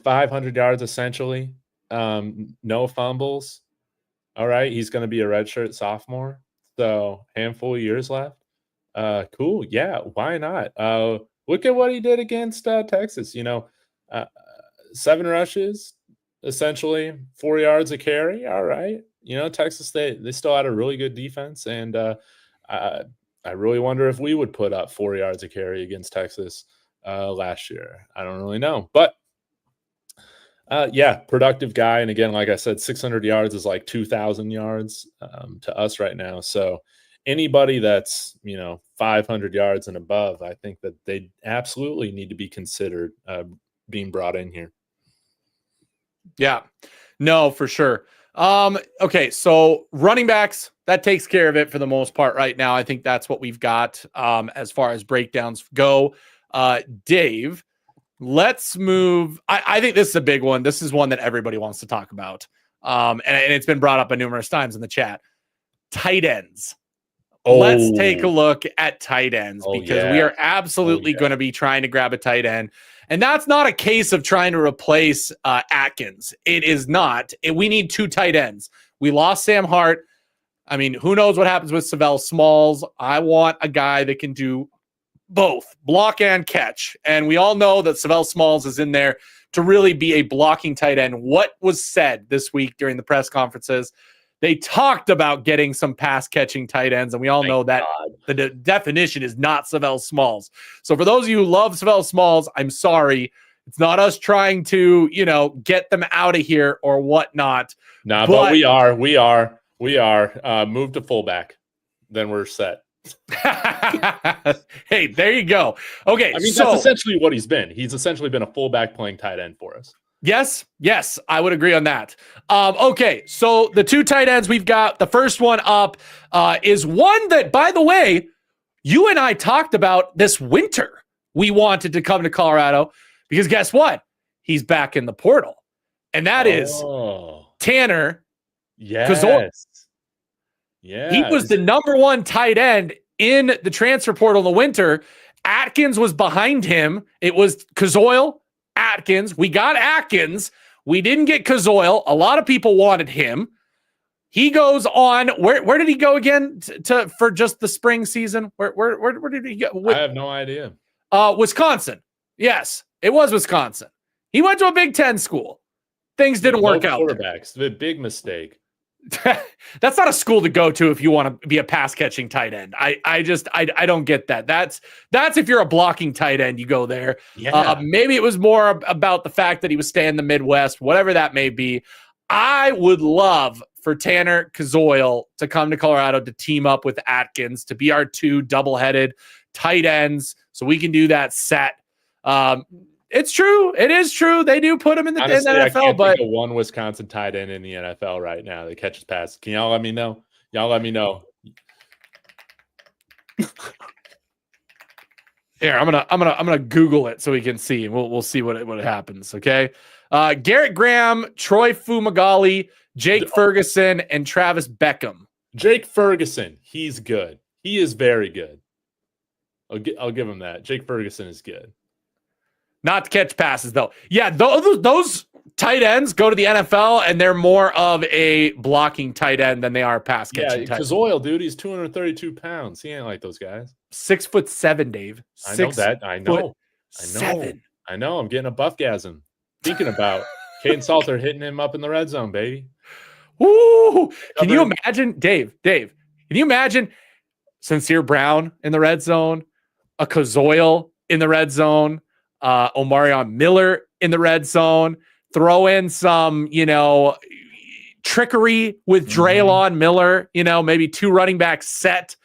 500 yards essentially. No fumbles. All right. He's going to be a redshirt sophomore. So handful of years left. Cool. Yeah. Why not? Look at what he did against Texas. 7 rushes, essentially 4 yards a carry. All right. Texas, they still had a really good defense. And I really wonder if we would put up 4 yards a carry against Texas last year. I don't really know. But yeah, productive guy. And again, like I said, 600 yards is like 2,000 yards to us right now. So anybody that's, 500 yards and above, I think that they absolutely need to be considered being brought in here. Yeah, no, for sure. Okay, so running backs, that takes care of it for the most part right now. I think that's what we've got as far as breakdowns go. Dave, let's move. I think this is a big one. This is one that everybody wants to talk about. And it's been brought up numerous times in the chat. Tight ends. Let's take a look at tight ends because we are absolutely going to be trying to grab a tight end. And that's not a case of trying to replace Atkins. It is not. We need 2 tight ends. We lost Sam Hart. I mean, who knows what happens with Savell Smalls? I want a guy that can do both block and catch. And we all know that Savell Smalls is in there to really be a blocking tight end. What was said this week during the press conferences? They talked about getting some pass catching tight ends, and we all know that the definition is not Savell Smalls. So for those of you who love Savell Smalls, I'm sorry. It's not us trying to, get them out of here or whatnot. Nah, but we are. Move to fullback. Then we're set. Hey, there you go. Okay. I mean, that's essentially what he's been. He's essentially been a fullback playing tight end for us. Yes, I would agree on that. Okay, so the 2 tight ends we've got, the first one up is one that, by the way, you and I talked about this winter. We wanted to come to Colorado because guess what? He's back in the portal. And that is Tanner Koziol. Yeah. He was the number 1 tight end in the transfer portal in the winter. Atkins was behind him. It was Koziol, Atkins. We got Atkins. We didn't get Koziol. A lot of people wanted him. He goes on. Where did he go again for just the spring season? Where did he go? I have no idea. Wisconsin. Yes, it was Wisconsin. He went to a Big Ten school. Things didn't work out. Quarterbacks. The big mistake. That's not a school to go to if you want to be a pass catching tight end. I don't get that. That's if you're a blocking tight end, you go there. Yeah. Maybe it was more about the fact that he was staying in the Midwest, whatever that may be. I would love for Tanner Koziol to come to Colorado to team up with Atkins to be our 2 double-headed tight ends, so we can do that set. It's true. It is true. They do put him in the Honestly, NFL, I can't but think of one Wisconsin tight end in the NFL right now that catches passes. Can y'all let me know? Y'all let me know. Here, I'm gonna Google it so we can see. We'll see what happens. Okay, Garrett Graham, Troy Fumagalli, Jake Ferguson, and Travis Beckham. Jake Ferguson, he's good. He is very good. I'll give him that. Jake Ferguson is good. Not to catch passes though. Yeah, those tight ends go to the NFL, and they're more of a blocking tight end than they are pass catching tight end. Koziol, dude, he's 232 pounds. He ain't like those guys. 6'7", Dave. I know that. I know. Seven. I know. I'm getting a buffgasm. Thinking about Caden Salter hitting him up in the red zone, baby. Ooh, can you imagine, Dave, can you imagine Sincere Brown in the red zone, a Koziol in the red zone, Omarion Miller in the red zone, throw in some, trickery with Draylon Miller, maybe 2 running backs set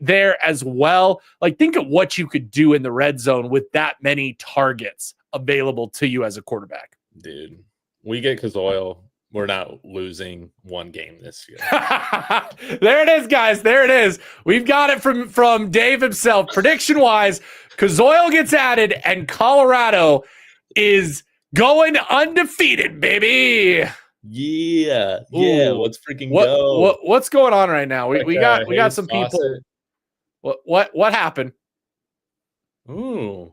there as well. Like, think of what you could do in the red zone with that many targets available to you as a quarterback. Dude, we get Koziol. We're not losing one game this year. There it is, guys. There it is. We've got it from Dave himself. Prediction-wise, Koziol gets added, and Colorado is going undefeated, baby. Yeah. Ooh. Let's freaking go. What's going on right now? We got some people. What happened? Ooh.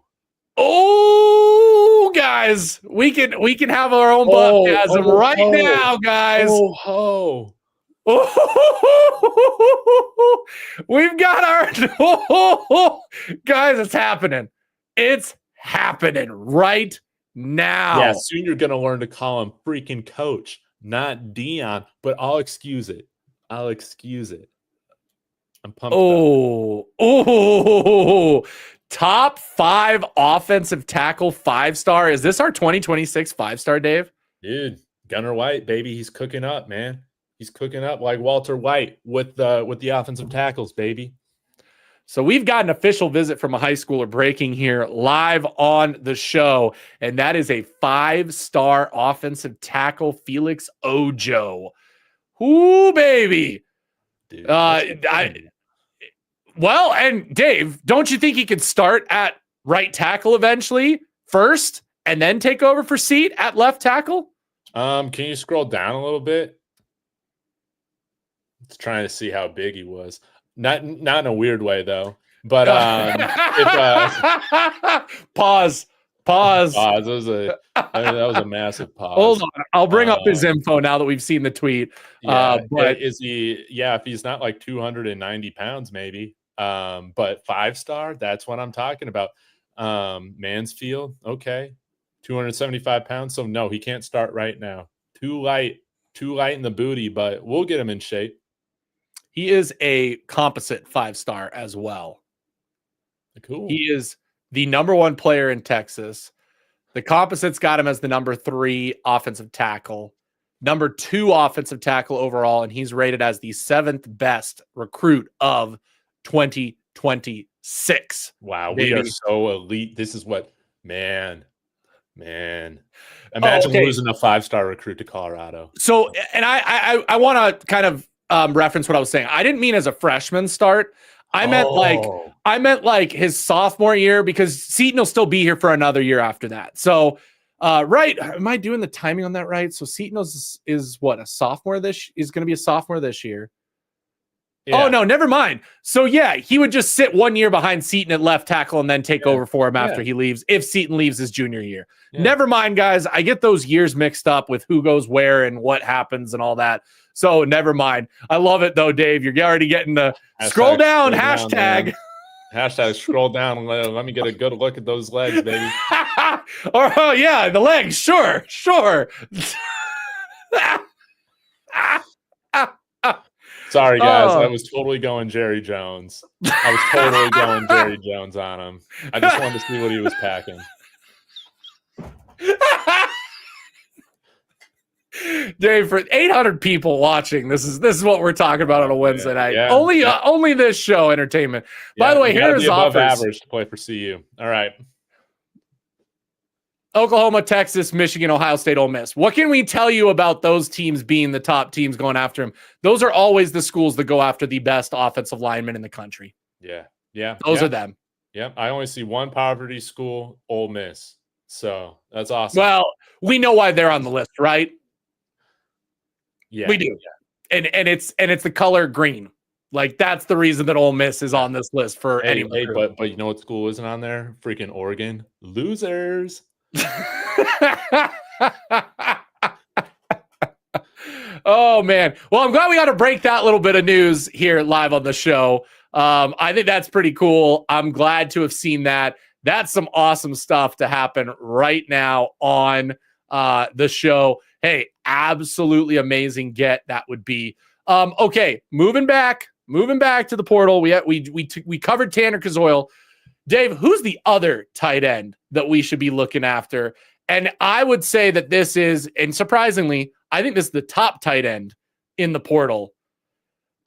Oh, guys, we can have our own buckgasm now, guys. We've got our guys. It's happening. It's happening right now. Yeah, soon you're gonna learn to call him freaking coach, not Deion. But I'll excuse it. I'm pumped. Top 5 offensive tackle 5-star. Is this our 2026 5-star, Dave? Dude, Gunnar White, baby, he's cooking up, man. He's cooking up like Walter White with the offensive tackles, baby. So we've got an official visit from a high schooler breaking here live on the show, and that is a 5-star offensive tackle, Felix Ojo. Ooh, baby. Dude, well, and Dave, don't you think he could start at right tackle eventually first and then take over for Seat at left tackle? Can you scroll down a little bit? It's trying to see how big he was. Not in a weird way though. But pause. That was a massive pause. Hold on, I'll bring up his info now that we've seen the tweet. But is he? Yeah, if he's not like 290 pounds, maybe. But 5-star, that's what I'm talking about. Mansfield, okay, 275 pounds. So no, he can't start right now. Too light in the booty, but we'll get him in shape. He is a composite 5-star as well. Cool. He is the number 1 player in Texas. The composites got him as the number 3 offensive tackle, number 2 offensive tackle overall, and he's rated as the 7th best recruit of 2026. Wow, we are so elite. This is what, man. Imagine losing a 5-star recruit to Colorado. So, and I want to kind of reference what I was saying. I didn't mean as a freshman start. I meant like his sophomore year, because Seton will still be here for another year after that. So, right. Am I doing the timing on that right? So Seton is what, is going to be a sophomore this year. Yeah. Oh, no, never mind. So, yeah, he would just sit 1 year behind Seton at left tackle and then take over for him after he leaves, if Seton leaves his junior year. Yeah. Never mind, guys. I get those years mixed up with who goes where and what happens and all that. So, never mind. I love it, though, Dave. You're already getting the scroll down hashtag. Hashtag scroll down. Let me get a good look at those legs, baby. Oh, yeah, the legs. Sure. Sorry, guys. I was totally going Jerry Jones. I was totally going Jerry Jones on him. I just wanted to see what he was packing. Dave, for 800 people watching, this is what we're talking about on a Wednesday night. Only this show entertainment. By the way, here's above average to play for CU. All right. Oklahoma, Texas, Michigan, Ohio State, Ole Miss. What can we tell you about those teams being the top teams going after him? Those are always the schools that go after the best offensive linemen in the country. Yeah. Those are them. Yeah. I only see one poverty school, Ole Miss. So that's awesome. Well, we know why they're on the list, right? Yeah. We do. Yeah. And it's the color green. Like, that's the reason that Ole Miss is on this list for anybody. But you know what school isn't on there? Freaking Oregon. Losers. Oh man. Well, I'm glad we got to break that little bit of news here live on the show. I think that's pretty cool. I'm glad to have seen that. That's some awesome stuff to happen right now on the show. Hey, absolutely amazing get that would be. Okay, moving back to the portal. We covered Tanner Koziol. Dave, who's the other tight end that we should be looking after? And I would say that this is, and surprisingly, I think this is the top tight end in the portal.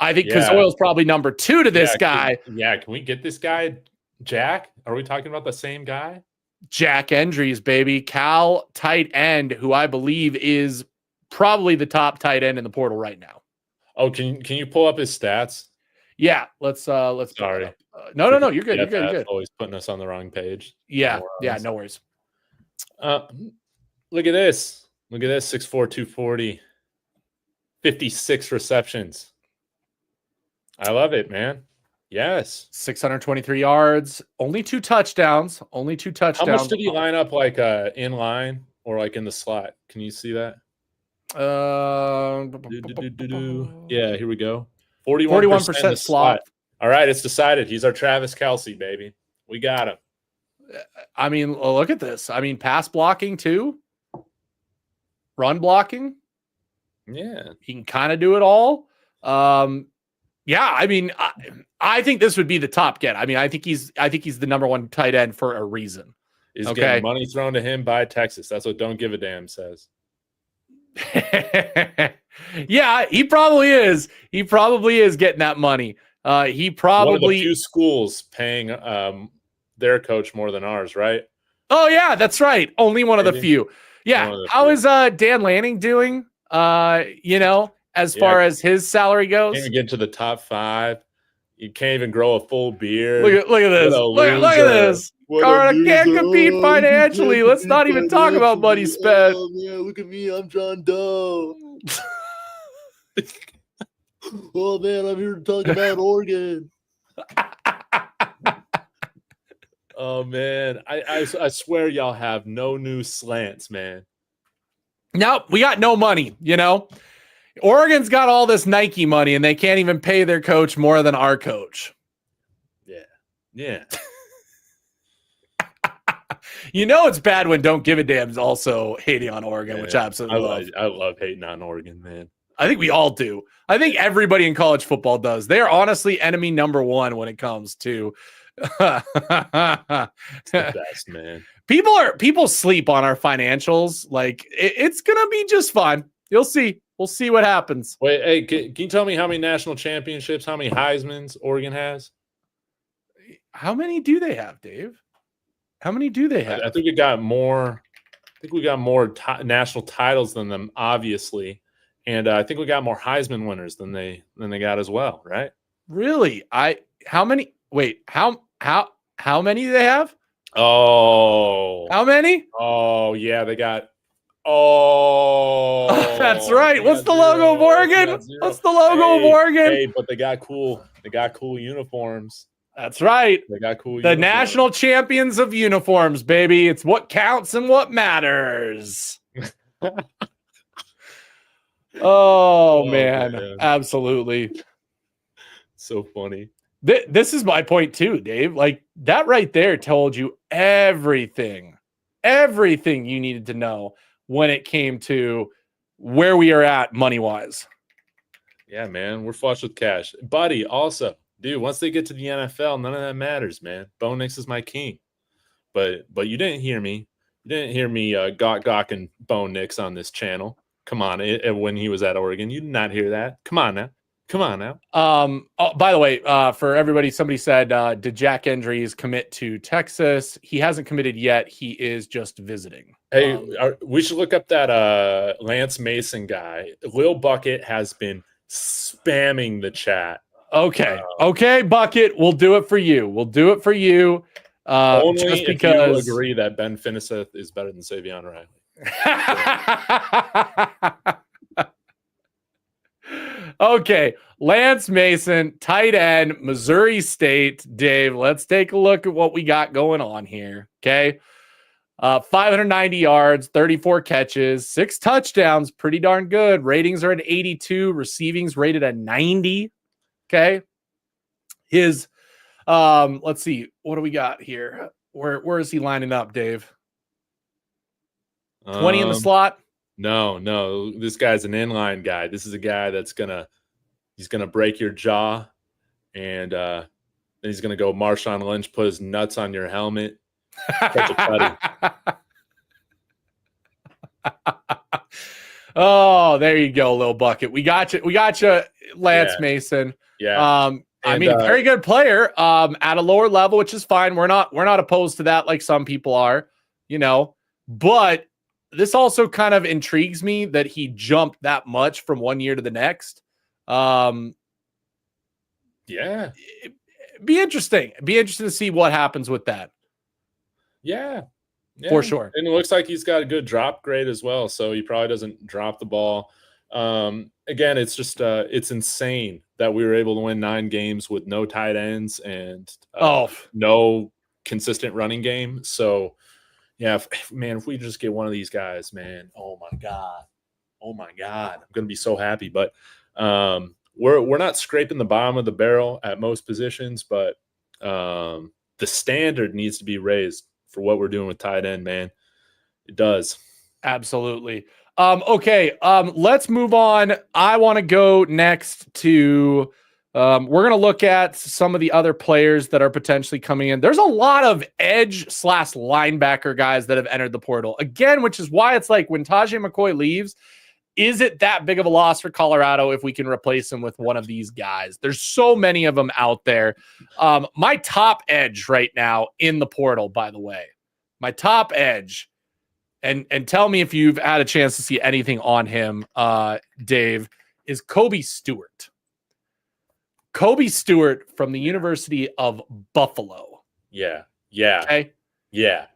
I think Koziol is probably number 2 to this guy. Can we get this guy, Jack? Are we talking about the same guy? Jack Endries, baby. Cal tight end, who I believe is probably the top tight end in the portal right now. Oh, can you pull up his stats? Yeah, let's Sorry. No, you're good. You're good. Always putting us on the wrong page. Yeah, no worries. Look at this. 6'4", 240, 56 receptions. I love it, man. Yes. 623 yards, only 2 touchdowns. How much did he line up like in line or like in the slot? Can you see that? Yeah, here we go. 41% slot. All right, it's decided. He's our Travis Kelce, baby. We got him. I mean, look at this. I mean, pass blocking too. Run blocking. Yeah. He can kind of do it all. Yeah, I mean, I think this would be the top get. I mean, I think he's the number 1 tight end for a reason. He's getting money thrown to him by Texas. That's what Don't Give a Damn says. Yeah, he probably is. He probably is getting that money. He probably one of the few schools paying their coach more than ours, right? Oh yeah, that's right. Only one of the few. Yeah. How is Dan Lanning doing? As far as his salary goes, can't even get to the top 5. You can't even grow a full beard. Look at this. Look at this. Colorado can't compete financially. Let's not even talk about money spent. Oh, man, look at me. I'm John Doe. Oh, man, I'm here to talk about Oregon. Oh, man. I swear y'all have no new slants, man. Nope, we got no money, Oregon's got all this Nike money, and they can't even pay their coach more than our coach. Yeah. It's bad when Don't Give a Damn's also hating on Oregon, which I absolutely love. I love hating on Oregon, man. I think we all do. I think everybody in college football does. They are honestly enemy number 1 when it comes to it's the best, man. People sleep on our financials. Like it's gonna be just fine. You'll see. We'll see what happens. Wait, hey, can you tell me how many national championships, how many Heismans Oregon has? How many do they have, Dave? How many do they have? I think we got more. I think we got more national titles than them, obviously, and I think we got more Heisman winners than they got as well, right? Really? How many? Wait, how many do they have? Oh, how many? Oh, yeah, they got. Oh, that's right. What's the logo of Oregon? What's the logo of Oregon? Hey, but they got cool uniforms. That's right. They got cool uniforms. National champions of uniforms, baby. It's what counts and what matters. Oh, man. Absolutely. So funny. This is my point too, Dave. Like that right there told you everything you needed to know when it came to where we are at money-wise. Yeah, man. We're flush with cash. Buddy, also, dude, once they get to the NFL, none of that matters, man. Bo Nix is my king. But you didn't hear me. You didn't hear me gawking Bo Nix on this channel. Come on, when he was at Oregon. You did not hear that. Come on now. Oh, by the way, for everybody, somebody said, did Jack Endries commit to Texas? He hasn't committed yet. He is just visiting. Hey, we should look up that Lance Mason guy. Lil Bucket has been spamming the chat. Okay, Bucket, we'll do it for you. Only just if because you agree that Ben Finniseth is better than Savion Riley. Okay, Lance Mason, tight end, Missouri State. Dave, let's take a look at what we got going on here. Okay. 590 yards, 34 catches, 6 touchdowns, pretty darn good. Ratings are at 82, receiving's rated at 90. Okay. His let's see, what do we got here? Where is he lining up, Dave? 20 in the slot? No. This guy's an inline guy. This is a guy that's he's gonna break your jaw, and then he's gonna go Marshawn Lynch, put his nuts on your helmet. Catch a putty. Oh, there you go, little bucket. We got you, Lance Mason. Yeah. I mean, very good player at a lower level, which is fine. We're not opposed to that like some people are, but this also kind of intrigues me that he jumped that much from one year to the next. Yeah. Be interesting. Be interesting to see what happens with that. Yeah. For sure. And it looks like he's got a good drop grade as well, so he probably doesn't drop the ball. Again, it's just it's insane that we were able to win 9 games with no tight ends and no consistent running game. So yeah, if we just get one of these guys, man, oh my god, I'm gonna be so happy. But we're not scraping the bottom of the barrel at most positions, but the standard needs to be raised for what we're doing with tight end, man. It does. Absolutely. Okay. Let's move on. I want to go next to, we're going to look at some of the other players that are potentially coming in. There's a lot of edge / linebacker guys that have entered the portal again, which is why it's like when Tajay McCoy leaves, is it that big of a loss for Colorado if we can replace him with one of these guys? There's so many of them out there. My top edge right now in the portal, by the way, my top edge, and tell me if you've had a chance to see anything on him, Dave, is Kobe Stewart. Kobe Stewart from the University of Buffalo. Yeah. Okay. Yeah.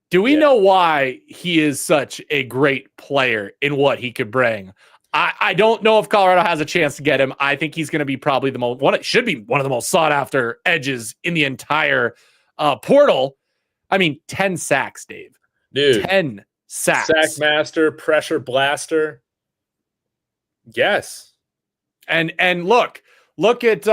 Do we know why he is such a great player in what he could bring? I don't know if Colorado has a chance to get him. I think he's going to be probably it should be one of the most sought after edges in the entire portal. I mean, 10 sacks, Dave. Dude. 10 sacks. Sack master, pressure blaster. Yes. And look at,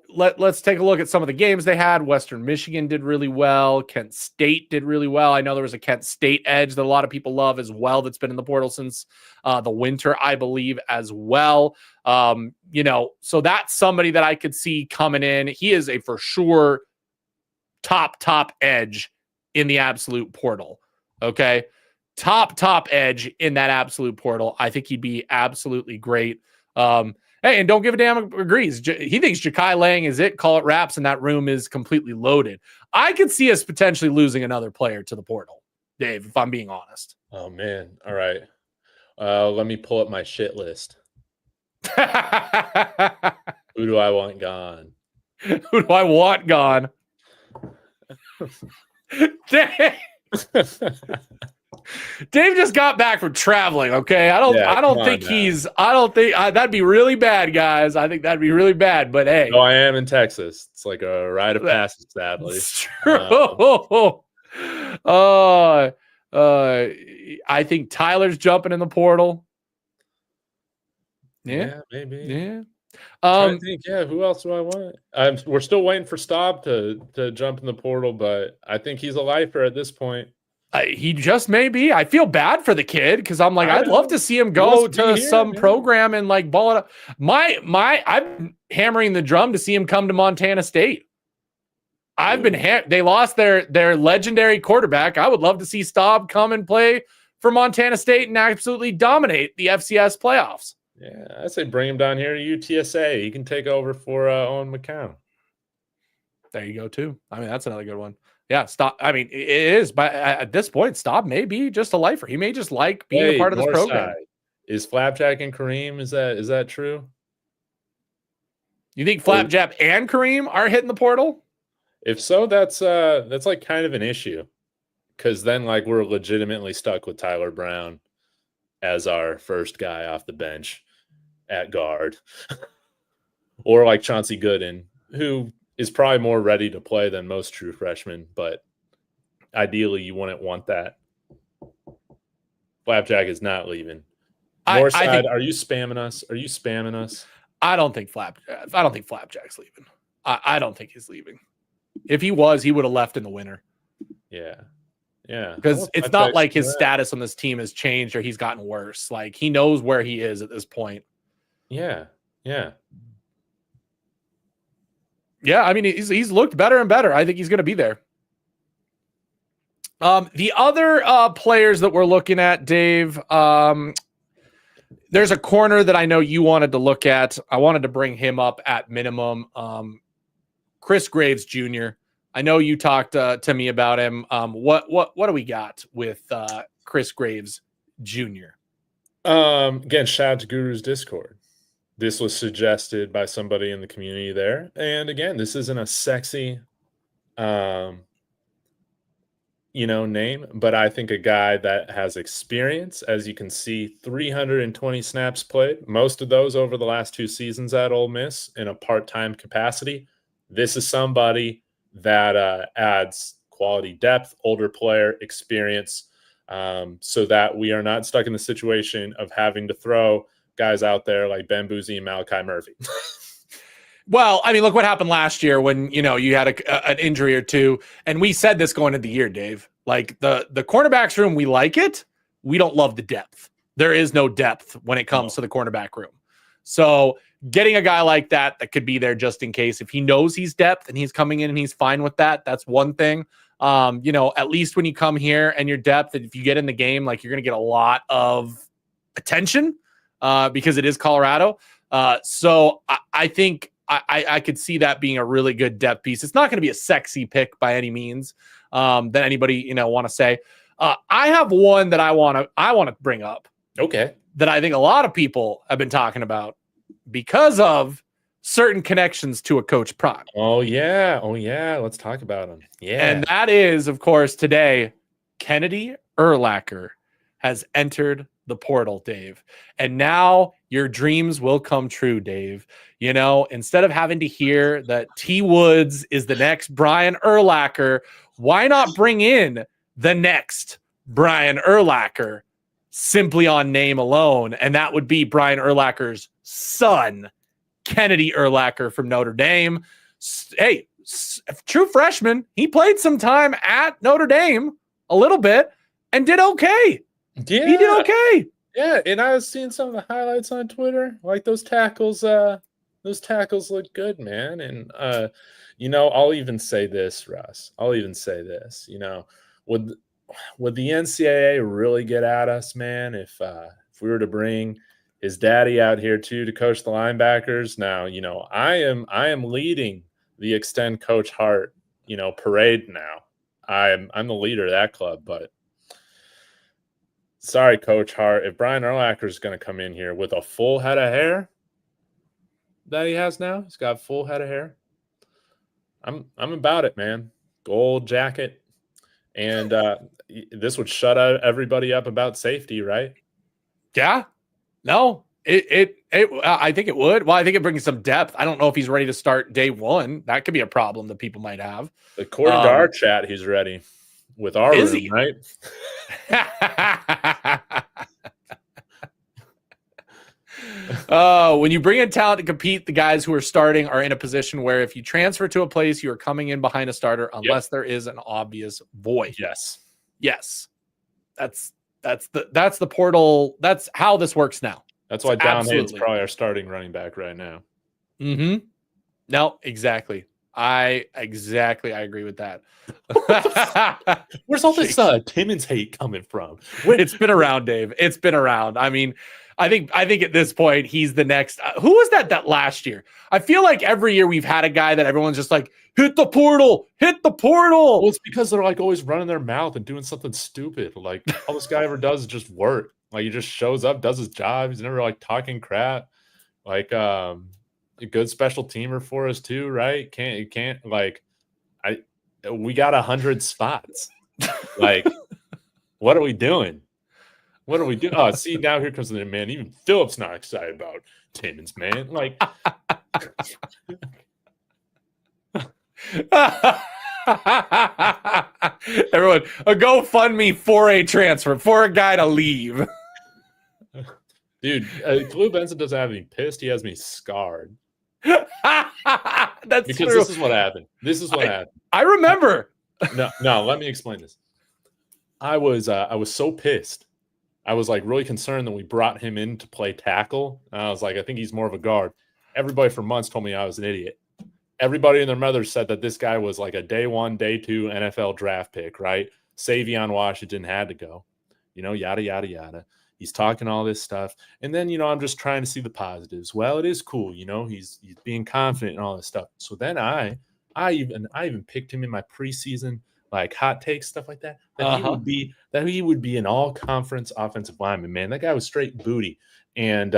let's take a look at some of the games they had. Western Michigan did really well. Kent State did really well. I know there was a Kent State edge that a lot of people love as well that's been in the portal since the winter, I believe, as well. So that's somebody that I could see coming in. He is a for sure top edge in the absolute portal. Okay. Top edge in that absolute portal. I think he'd be absolutely great. Hey, and don't give a damn agrees. He thinks Jahkai Lang is it. Call it wraps, and that room is completely loaded. I could see us potentially losing another player to the portal, Dave, if I'm being honest. Oh, man. All right. Let me pull up my shit list. Who do I want gone? Who do I want gone? Dave just got back from traveling. Okay. I don't think that'd be really bad, guys. I think that'd be really bad, but hey. No, I am in Texas. It's like a rite of passage, sadly. It's true. I think Tyler's jumping in the portal. Yeah, maybe. Yeah. I think, who else do I want? We're still waiting for Staub to jump in the portal, but I think he's a lifer at this point. He just may be. I feel bad for the kid because I'm like, I'd love to see him go to some program and like ball it up. I'm hammering the drum to see him come to Montana State. They lost their legendary quarterback. I would love to see Staub come and play for Montana State and absolutely dominate the FCS playoffs. Yeah, I say bring him down here to UTSA. He can take over for Owen McCown. There you go too. I mean, that's another good one. Yeah, Staub. I mean, it is, but at this point, Staub may be just a lifer. He may just like being a part of this program. Is Flapjack and Kareem? Is that true? You think Flapjack and Kareem are hitting the portal? If so, that's like kind of an issue, because then like we're legitimately stuck with Tyler Brown as our first guy off the bench at guard, or like Chauncey Gooden, who is probably more ready to play than most true freshmen, but ideally you wouldn't want that. Flapjack is not leaving. I Northside, think, are you spamming us? Are you spamming us? I don't think Flapjack's leaving. I don't think he's leaving. If he was, he would have left in the winter. Yeah. Yeah. Because it's not like his status on this team has changed or he's gotten worse. Like, he knows where he is at this point. Yeah. Yeah. Yeah, I mean, he's looked better and better. I think he's going to be there. The other players that we're looking at, Dave, there's a corner that I know you wanted to look at. I wanted to bring him up at minimum. Chris Graves Jr. I know you talked to me about him. What do we got with Chris Graves Jr.? Again, shout out to Guru's Discord. This was suggested by somebody in the community there. And again, this isn't a sexy name, but I think a guy that has experience. As you can see, 320 snaps played, most of those over the last 2 seasons at Ole Miss in a part-time capacity. This is somebody that adds quality depth, older player experience, so that we are not stuck in the situation of having to throw guys out there like Ben Boozy and Malachi Murphy. Well, I mean, look what happened last year when, you had an injury or two. And we said this going into the year, Dave. Like, the cornerbacks room, we like it. We don't love the depth. There is no depth when it comes to the cornerback room. So getting a guy like that could be there just in case. If he knows he's depth and he's coming in and he's fine with that, that's one thing. At least when you come here and you're depth, and if you get in the game, like, you're going to get a lot of attention because it is Colorado. So I think I could see that being a really good depth piece. It's not going to be a sexy pick by any means that anybody, want to say. I have one that I want to bring up. Okay. That I think a lot of people have been talking about because of certain connections to a Coach Prime. Oh yeah. Let's talk about him. Yeah. And that is, of course, today, Kennedy Urlacher has entered the portal, Dave. And now your dreams will come true, Dave. Instead of having to hear that T. Woods is the next Brian Urlacher, why not bring in the next Brian Urlacher simply on name alone? And that would be Brian Urlacher's son, Kennedy Urlacher from Notre Dame. Hey, true freshman. He played some time at Notre Dame, a little bit, and did okay. Yeah, he did okay. Yeah, and I was seeing some of the highlights on Twitter. Like, those tackles look good, man. And I'll even say this, Russ. Would the NCAA really get at us, man, if we were to bring his daddy out here too to coach the linebackers? Now, I am leading the Extend Coach Hart, parade now. I'm the leader of that club, but sorry, Coach Hart. If Brian Urlacher is going to come in here with a full head of hair that he has now, he's got full head of hair. I'm about it, man. Gold jacket, and this would shut everybody up about safety, right? Yeah. No. I think it would. Well, I think it brings some depth. I don't know if he's ready to start day one. That could be a problem that people might have. According to our chat, he's ready with our room, he? Right? When you bring in talent to compete, the guys who are starting are in a position where if you transfer to a place, you are coming in behind a starter unless there is an obvious void. Yes. That's the portal. That's how this works now. That's why Downhade's probably our starting running back right now. Mm-hmm. No, exactly. I agree with that. Where's all this Timmons hate coming from? It's been around, Dave. It's been around. I mean, I think at this point he's the next. Who was that last year? I feel like every year we've had a guy that everyone's just like, hit the portal. Well, it's because they're like always running their mouth and doing something stupid. Like, all this guy ever does is just work. Like, he just shows up, does his job. He's never like talking crap. Like, a good special teamer for us too, right? We got 100 spots. Like, what are we doing? Oh, see, now here comes the man. Even Philip's not excited about Timmons, man. Like, Everyone, a GoFundMe for a transfer, for a guy to leave. Dude, Khalil Benson doesn't have me pissed. He has me scarred. That's Because true. this is what happened. This is what happened. I remember. No, let me explain this. I was so pissed. I was like really concerned that we brought him in to play tackle. And I was like, I think he's more of a guard. Everybody for months told me I was an idiot. Everybody and their mother said that this guy was like a day 1, day 2 NFL draft pick, right? Savion Washington had to go, yada, yada, yada. He's talking all this stuff. And then, I'm just trying to see the positives. Well, it is cool. He's being confident and all this stuff. So then I even picked him in my preseason, like hot takes, stuff like that. He would be an all conference offensive lineman, man. That guy was straight booty. And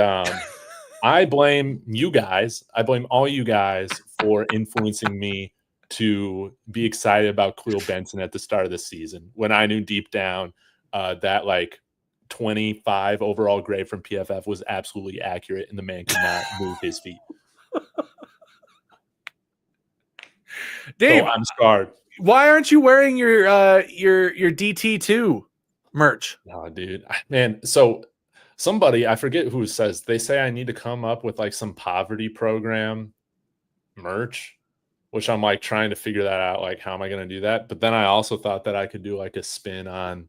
I blame you guys. I blame all you guys for influencing me to be excited about Khalil Benson at the start of the season when I knew deep down that like 25 overall grade from PFF was absolutely accurate and the man could not move his feet. Dave, so I'm scarred. Why aren't you wearing your DT2 merch? No, dude, man. So somebody, I forget who says, they say I need to come up with like some poverty program merch, which I'm like trying to figure that out. Like, how am I going to do that? But then I also thought that I could do like a spin on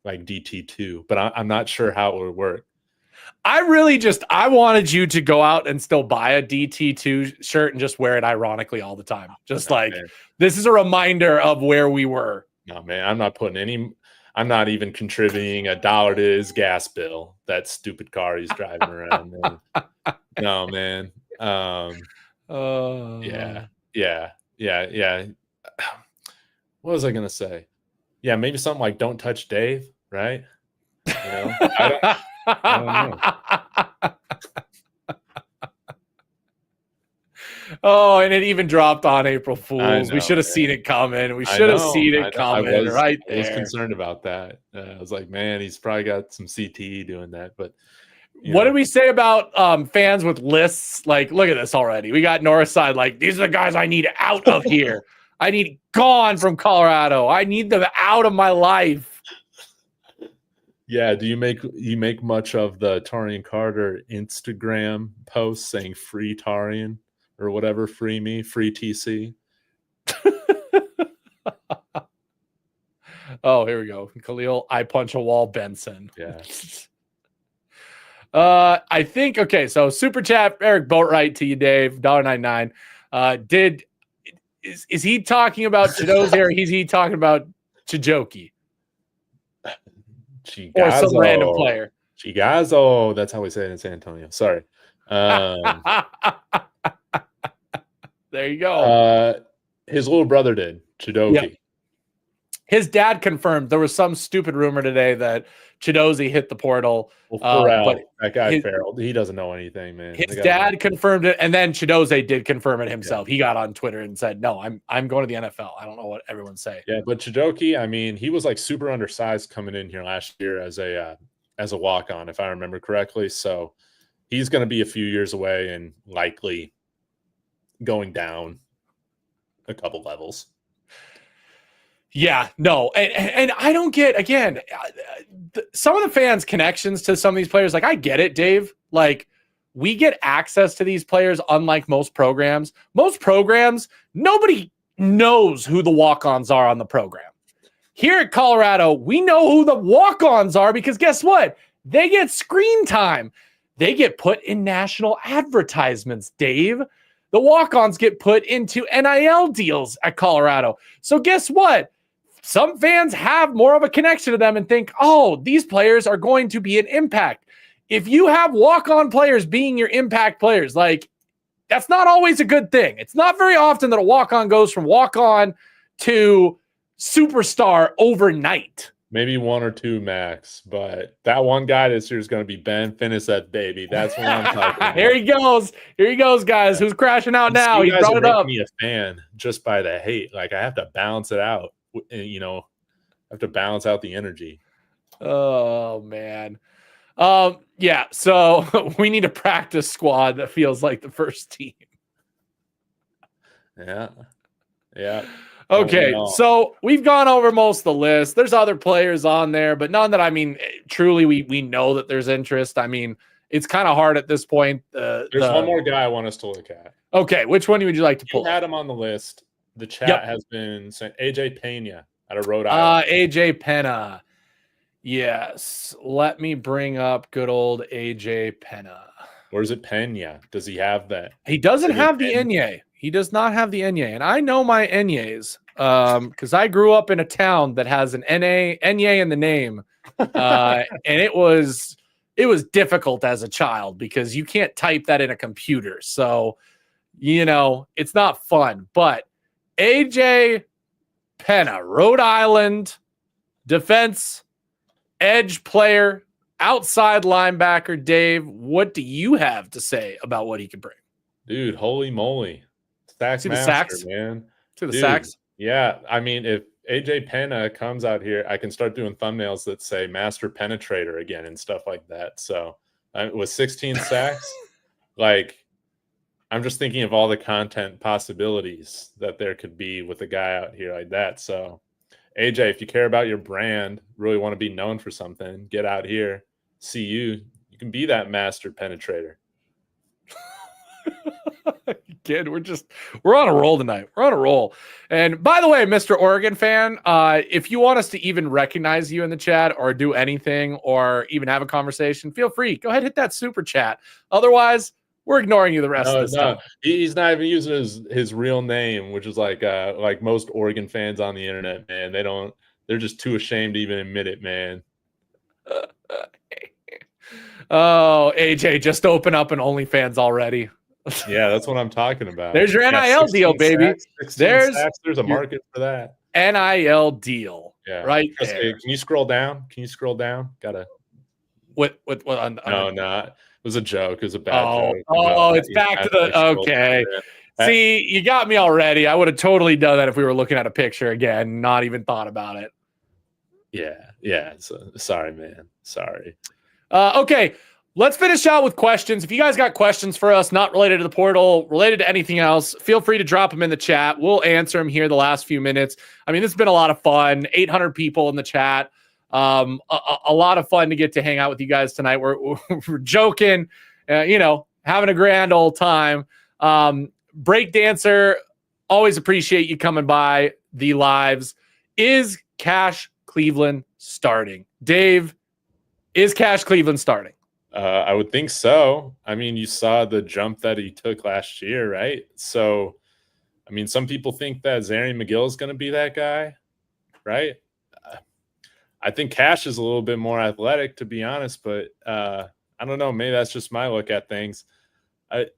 like DT2, but I'm not sure how it would work. I wanted you to go out and still buy a DT2 shirt and just wear it ironically all the time. Just this is a reminder of where we were. No, man, I'm not even contributing $1 to his gas bill. That stupid car he's driving around. Man. No, man. Yeah. What was I going to say? Yeah, maybe something like don't touch Dave, right? I don't know. Oh, and it even dropped on April Fools. We should have seen it coming. I was concerned about that. I was like, man, he's probably got some CTE doing that. But what did we say about fans with lists? Like, look at this already. We got Northside. Like, these are the guys I need out of here. I need gone from Colorado. I need them out of my life. Yeah, do you make much of the Tarian Carter Instagram post saying free Tarian or whatever, free me, free TC? Oh, here we go. Khalil, I punch a wall Benson. Yeah. I think, okay, so super chat, Eric Boatwright to you, Dave, $1.99. Is he talking about Chidozie or is he talking about Chijoki? Or some random player. Chigazo. That's how we say it in San Antonio. Sorry. There you go. His little brother did. Chidoki. Yep. His dad confirmed. There was some stupid rumor today that Chidozie hit the portal. Well, but that guy Farrell, he doesn't know anything, man. His dad confirmed it, and then Chidozie did confirm it himself. Yeah. He got on Twitter and said, "No, I'm going to the NFL." I don't know what everyone's saying. Yeah, but Chidoki, I mean, he was like super undersized coming in here last year as a walk-on, if I remember correctly. So he's going to be a few years away and likely going down a couple levels. Yeah, no, and I don't get, again, some of the fans' connections to some of these players. Like, I get it, Dave. Like, we get access to these players, unlike most programs. Most programs, nobody knows who the walk-ons are on the program. Here at Colorado, we know who the walk-ons are because guess what? They get screen time. They get put in national advertisements, Dave. The walk-ons get put into NIL deals at Colorado. So guess what? Some fans have more of a connection to them and think, oh, these players are going to be an impact. If you have walk-on players being your impact players, like, that's not always a good thing. It's not very often that a walk-on goes from walk-on to superstar overnight. Maybe one or two max, but that one guy this year is going to be Ben Finisette, baby. That's what I'm talking about. Here he goes. Here he goes, guys. Who's crashing out now? He brought it up. Me a fan just by the hate. Like, I have to balance it out. I have to balance out the energy. Oh, man. Yeah, so we need a practice squad that feels like the first team. Yeah. Okay, No. so we've gone over most of the list. There's other players on there, but none that, I mean, truly we know that there's interest. I mean, it's kind of hard at this point. There's one more guy I want us to look at. Okay, which one would you like to pull? You had him on the list. The chat has been saying AJ Pena out of Rhode Island. AJ Pena. Yes, let me bring up good old AJ Pena. Or is it Pena? Does he have that? He doesn't have the Enye. He does not have the Enye. And I know my Enyes because I grew up in a town that has an Enye in the name. And it was difficult as a child because you can't type that in a computer. So, it's not fun. But AJ Pena, Rhode Island, defense, edge player, outside linebacker. Dave, what do you have to say about what he can bring? Dude, holy moly. Sacks master, man. To the sacks? Yeah. I mean, if AJ Pena comes out here, I can start doing thumbnails that say master penetrator again and stuff like that. So with 16 sacks, I'm just thinking of all the content possibilities that there could be with a guy out here like that. So AJ, if you care about your brand, really want to be known for something, get out here, see you can be that master penetrator. Kid, we're on a roll tonight. We're on a roll. And by the way, Mr. Oregon fan, if you want us to even recognize you in the chat or do anything or even have a conversation, feel free. Go ahead, hit that super chat. Otherwise, we're ignoring you the rest of this time. He's not even using his real name, which is like most Oregon fans on the internet, man. They're just too ashamed to even admit it, man. Oh, AJ, just open up an OnlyFans already. Yeah, that's what I'm talking about. There's your NIL deal, baby. There's a market for that. NIL deal. Yeah. Right there. Can you scroll down? Gotta. What? No, it was a joke. It was a bad joke. Oh, it's back to the okay. See, you got me already. I would have totally done that if we were looking at a picture again, not even thought about it. Yeah. So, sorry, man. Sorry. Okay. Let's finish out with questions. If you guys got questions for us, not related to the portal, related to anything else, feel free to drop them in the chat. We'll answer them here the last few minutes. I mean, this has been a lot of fun. 800 people in the chat. A lot of fun to get to hang out with you guys tonight. We're joking, having a grand old time. Breakdancer, always appreciate you coming by the lives. Is Cash Cleveland starting? Dave, is Cash Cleveland starting? I would think so. I mean, you saw the jump that he took last year, right? So, I mean, some people think that Zarian McGill is going to be that guy, right? I think Cash is a little bit more athletic, to be honest, but I don't know. Maybe that's just my look at things.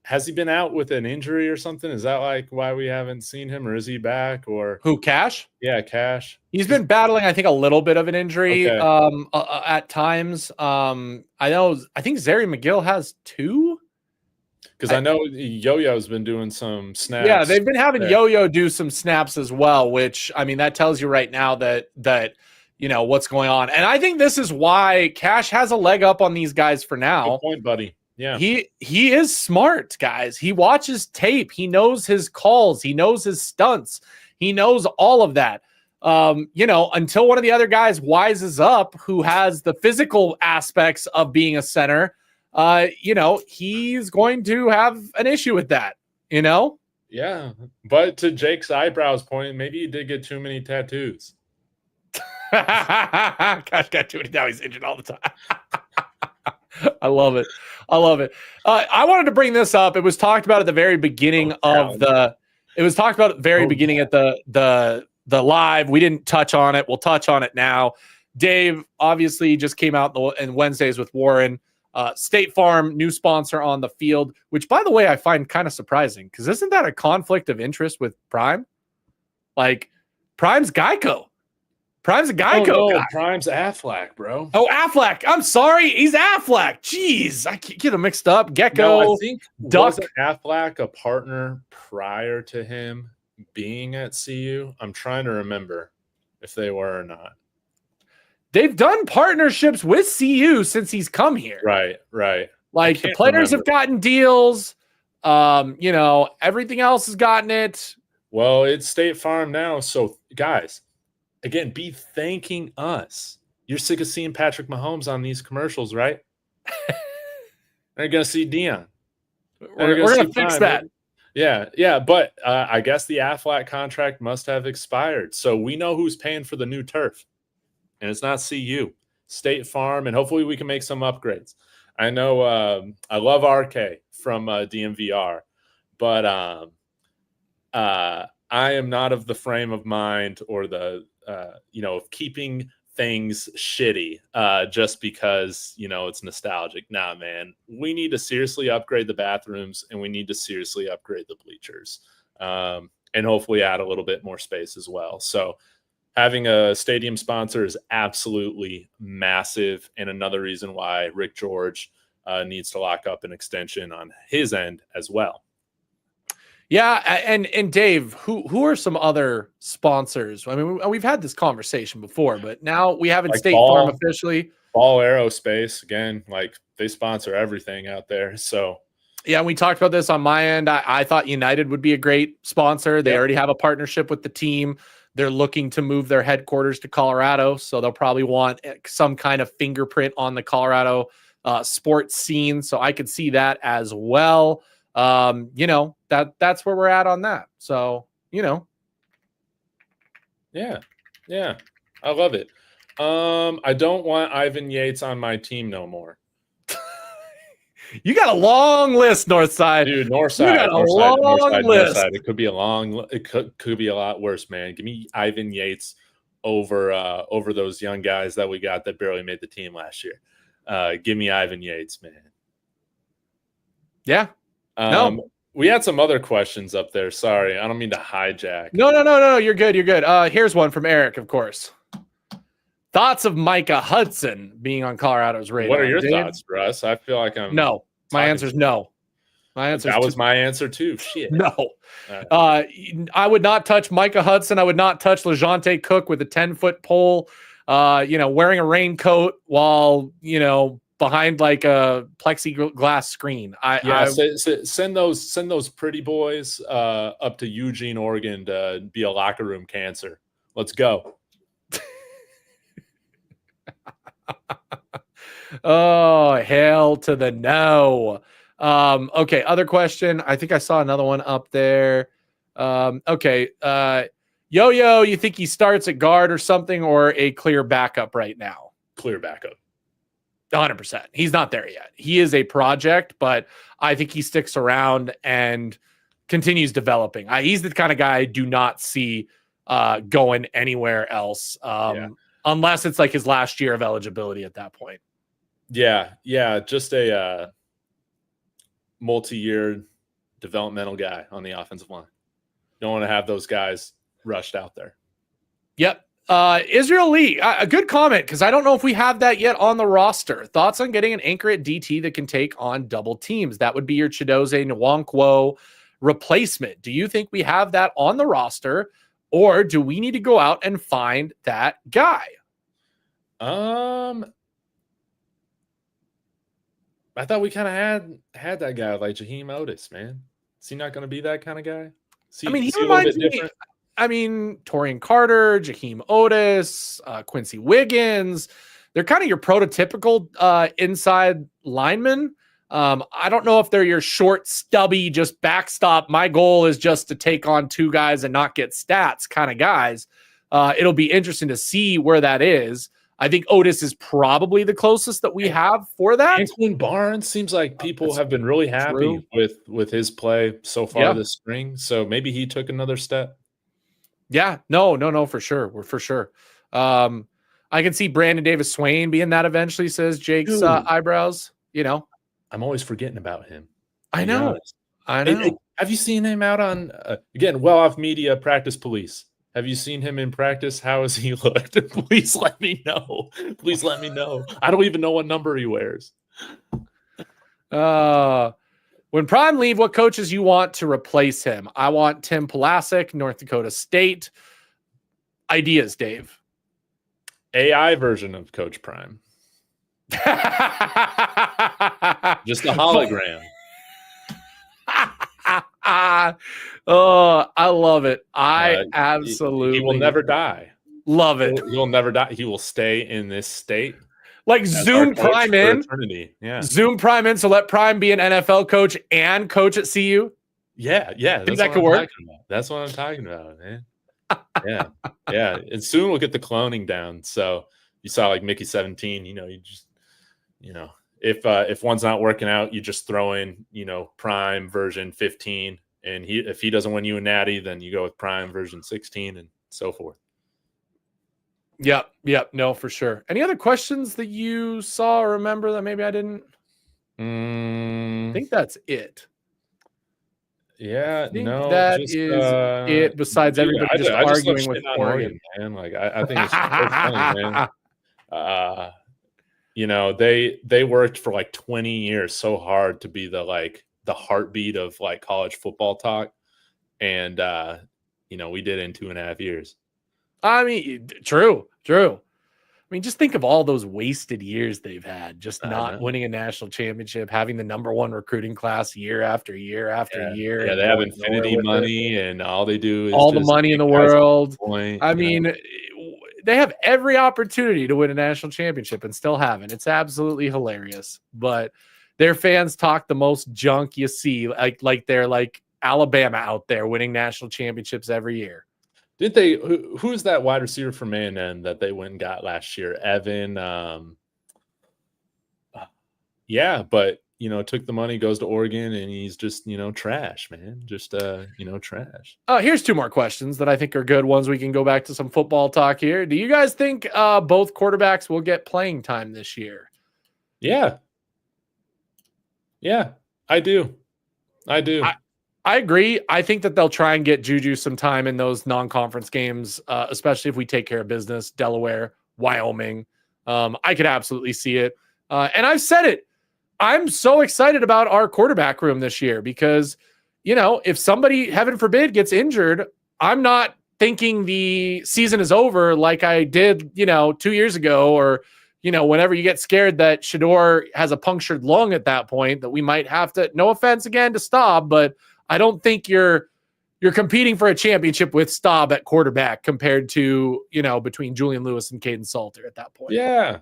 Has he been out with an injury or something? Is that why we haven't seen him, or is he back? Or who? Cash? Yeah, Cash. He's been battling, I think, a little bit of an injury at times. I think Zarian McGill has 2. Because I know Yo-Yo's been doing some snaps. Yeah, they've been having Yo-Yo do some snaps as well, which, I mean, that tells you right now that what's going on. And I think this is why Cash has a leg up on these guys for now. Good point, buddy. Yeah. He is smart, guys. He watches tape. He knows his calls. He knows his stunts. He knows all of that. Until one of the other guys wises up, who has the physical aspects of being a center, he's going to have an issue with that, Yeah. But to Jake's eyebrows point, maybe he did get too many tattoos. Gosh, got too many. Now he's injured all the time. I love it. I wanted to bring this up. It was talked about at the very beginning beginning at the live. We didn't touch on it. We'll touch on it now. Dave obviously just came out in Wednesdays with Warren. State Farm, new sponsor on the field, which, by the way, I find kind of surprising because isn't that a conflict of interest with Prime? Prime's Geico. Prime's a Geico guy. Prime's Aflac, bro. Oh, Aflac. I'm sorry. He's Aflac. Jeez, I get them mixed up. Gecko. No, I think Duck. Wasn't Aflac a partner prior to him being at CU? I'm trying to remember if they were or not. They've done partnerships with CU since he's come here. Right. The players have gotten deals. Everything else has gotten it. Well, it's State Farm now. So, guys, again, be thanking us. You're sick of seeing Patrick Mahomes on these commercials, right? They're going to see Deion. We're going to fix that. Yeah. But I guess the Aflac contract must have expired. So we know who's paying for the new turf. And it's not CU. State Farm. And hopefully we can make some upgrades. I know I love RK from DMVR. But I am not of the frame of mind or the, of keeping things shitty just because, it's nostalgic. Nah, man, we need to seriously upgrade the bathrooms and we need to seriously upgrade the bleachers and hopefully add a little bit more space as well. So having a stadium sponsor is absolutely massive. And another reason why Rick George needs to lock up an extension on his end as well. Yeah, and Dave, who are some other sponsors? I mean, we've had this conversation before, but now we have State Farm officially. Ball Aerospace, again, like they sponsor everything out there. So yeah, we talked about this on my end. I thought United would be a great sponsor. They already have a partnership with the team. They're looking to move their headquarters to Colorado, so they'll probably want some kind of fingerprint on the Colorado sports scene. So I could see that as well. That's where we're at on that. So, Yeah. I love it. I don't want Ivan Yates on my team no more. You got a long list, Northside. Dude, Northside. You got a long list. Northside. It could be it could be a lot worse, man. Give me Ivan Yates over those young guys that we got that barely made the team last year. Give me Ivan Yates, man. Yeah. No, we had some other questions up there. Sorry, I don't mean to hijack. No. You're good. Here's one from Eric, of course. Thoughts of Micah Hudson being on Colorado's radar. What are your thoughts, Russ? I feel like I'm no. My answer is no. That was my answer too. Shit. No. I would not touch Micah Hudson. I would not touch LeJounte Cook with a 10-foot pole. Wearing a raincoat while behind like a plexiglass screen. Send those pretty boys up to Eugene, Oregon to be a locker room cancer. Let's go. Oh, hell to the no. Okay, other question. I think I saw another one up there. Okay. Yo, you think he starts at guard or something, or a clear backup right now? Clear backup. 100%. He's not there yet. He is a project, but I think he sticks around and continues developing. He's the kind of guy I do not see going anywhere else unless it's like his last year of eligibility at that point. Yeah. Just a multi-year developmental guy on the offensive line. Don't want to have those guys rushed out there. Yep. Israel Lee, a good comment, because I don't know if we have that yet on the roster. Thoughts on getting an anchor at DT that can take on double teams? That would be your Chidozie Nwankwo replacement. Do you think we have that on the roster, or do we need to go out and find that guy? I thought we kind of had that guy like Jaheim Otis, man. Is he not going to be that kind of guy? He reminds me different? Torian Carter, Jaheim Otis, Quincy Wiggins, they're kind of your prototypical inside linemen. I don't know if they're your short, stubby, just backstop. My goal is just to take on two guys and not get stats kind of guys. It'll be interesting to see where that is. I think Otis is probably the closest that we have for that. Antoine Barnes seems like people have been really happy with his play so far this spring. So maybe he took another step. Yeah, no, for sure. We're for sure. I can see Brandon Davis Swain being that eventually, says Jake's eyebrows. I'm always forgetting about him. I know. Hey, have you seen him out on, again, Well Off Media Practice Police? Have you seen him in practice? How has he looked? Please let me know. Please let me know. I don't even know what number he wears. When Prime leave, what coaches you want to replace him? I want Tim Pulasic, North Dakota State. Ideas, Dave. AI version of Coach Prime. Just a hologram. Oh, I love it. I He absolutely will never die. love it. He will never die. He will stay in this state. Like as our Zoom coach Prime for in. eternity. Yeah. Zoom Prime in. So let Prime be an NFL coach and coach at CU. Yeah. Think that could work? That's what I'm talking about, man. Yeah. Yeah. And soon we'll get the cloning down. So you saw like Mickey 17, you just, if one's not working out, you just throw in, Prime version 15. And if he doesn't win you a natty, then you go with Prime version 16 and so forth. Yep. No, for sure. Any other questions that you saw or remember that maybe I didn't? I think that's it. Yeah, no, that just, is it. Besides everybody just arguing with Oregon, man. Like I think it's so funny, man. They worked for like 20 years so hard to be the heartbeat of like college football talk, and we did it in 2.5 years. I mean, true. I mean, just think of all those wasted years they've had, just not winning a national championship, having the #1 recruiting class year after year after year. Yeah, they have infinity money, and all they do is all the money in the world. I mean, they have every opportunity to win a national championship and still haven't. It's absolutely hilarious. But their fans talk the most junk you see, like they're like Alabama out there winning national championships every year. Did they? Who's that wide receiver from A&M that they went and got last year? Evan. Yeah, but took the money, goes to Oregon, and he's just trash, man. Just trash. Here's 2 more questions that I think are good ones. We can go back to some football talk here. Do you guys think both quarterbacks will get playing time this year? Yeah, I do. I agree. I think that they'll try and get Juju some time in those non-conference games, especially if we take care of business. Delaware, Wyoming. I could absolutely see it. And I've said it. I'm so excited about our quarterback room this year because, if somebody, heaven forbid, gets injured, I'm not thinking the season is over like I did, 2 years ago, or, whenever you get scared that Shedeur has a punctured lung at that point, that we might have to, no offense again to Staub, but I don't think you're competing for a championship with Staub at quarterback compared to, between Julian Lewis and Caden Salter at that point. Yeah.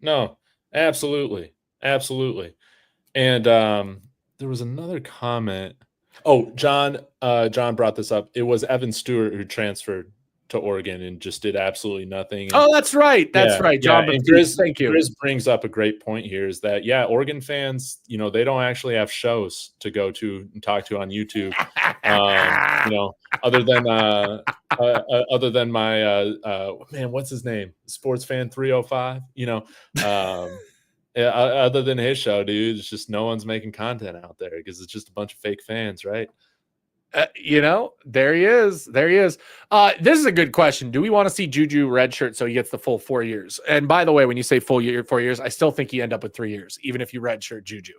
No, absolutely. And there was another comment. Oh, John brought this up. It was Evan Stewart who transferred to Oregon and just did absolutely nothing. Oh, that's right. John, thank you. Grizz brings up a great point here is that, Oregon fans, they don't actually have shows to go to and talk to on YouTube. Other than my, man, what's his name? Sports Fan 305, other than his show, dude, it's just no one's making content out there because it's just a bunch of fake fans, right? There he is. This is a good question. Do we want to see Juju redshirt so he gets the full 4 years? And by the way, when you say full year, 4 years, I still think you end up with 3 years, even if you redshirt Juju.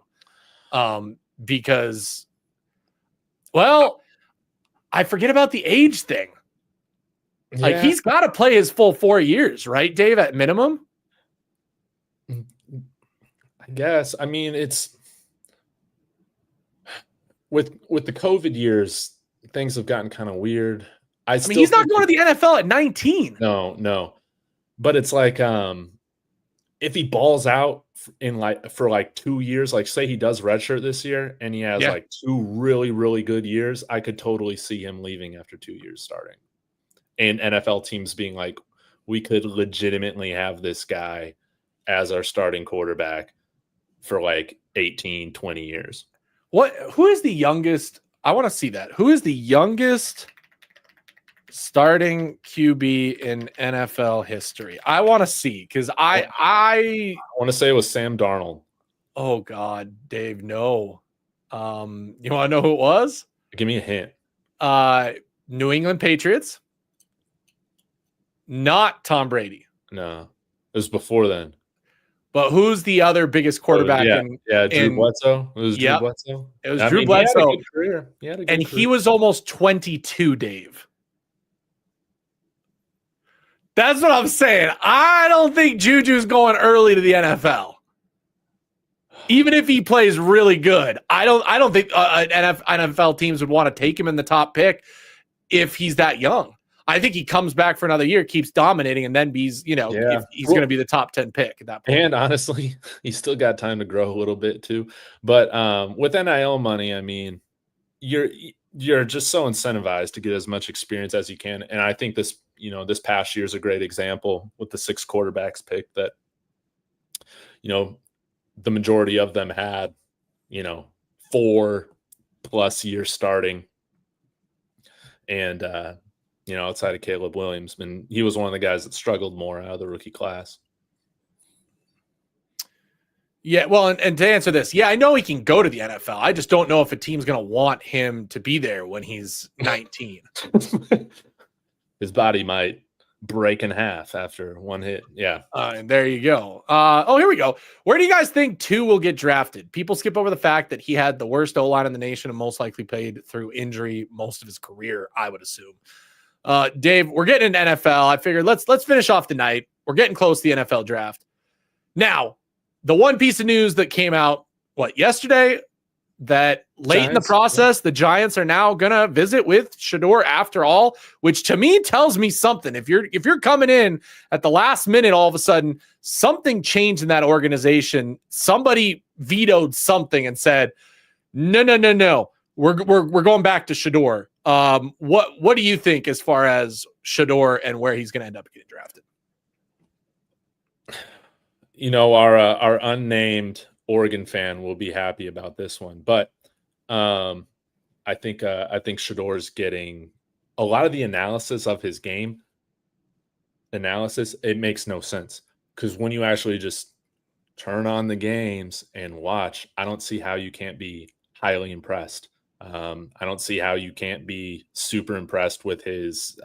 Because, well, I forget about the age thing. Yeah. Like he's got to play his full 4 years, right, Dave, at minimum? I guess. I mean, it's with the COVID years, things have gotten kind of weird. I mean, he's not going to the NFL at 19. No. But it's like if he balls out for 2 years, like say he does redshirt this year and he has 2 really, really good years, I could totally see him leaving after 2 years starting. And NFL teams being like, we could legitimately have this guy as our starting quarterback for 18, 20 years. Who is the youngest? I want to see that. Who is the youngest starting QB in NFL history? I want to see because I want to say it was Sam Darnold. Oh God, Dave, no. You want to know who it was? Give me a hint. New England Patriots. Not Tom Brady. No, it was before then. But who's the other biggest quarterback? Drew Bledsoe. It was Drew Bledsoe. It was Drew Bledsoe. He had a good career. He was almost 22, Dave. That's what I'm saying. I don't think Juju's going early to the NFL. Even if he plays really good, I don't think NFL teams would want to take him in the top pick if he's that young. I think he comes back for another year, keeps dominating, and then he's going to be the top 10 pick at that point. And honestly, he's still got time to grow a little bit too. But with NIL money, I mean, you're just so incentivized to get as much experience as you can. And I think this past year is a great example with the 6 quarterbacks picked that, the majority of them had, 4+ years starting. And, outside of Caleb Williams, and he was one of the guys that struggled more out of the rookie class. Yeah, well, and to answer this, I know he can go to the NFL. I just don't know if a team's going to want him to be there when he's 19. His body might break in half after one hit. Yeah. And there you go. Here we go. Where do you guys think 2 will get drafted? People skip over the fact that he had the worst O-line in the nation and most likely played through injury most of his career, I would assume. Dave, we're getting into NFL. I figured let's finish off the night. We're getting close to the NFL draft. Now, the one piece of news that came out, yesterday, that late in the process, the Giants are now going to visit with Shedeur after all, which to me tells me something. If you're coming in at the last minute, all of a sudden something changed in that organization. Somebody vetoed something and said, no. We're going back to Shedeur. What do you think as far as Shedeur and where he's going to end up getting drafted? Our unnamed Oregon fan will be happy about this one, but I think Shedeur's getting a lot of the analysis of his game. It makes no sense because when you actually just turn on the games and watch, I don't see how you can't be highly impressed. I don't see how you can't be super impressed with his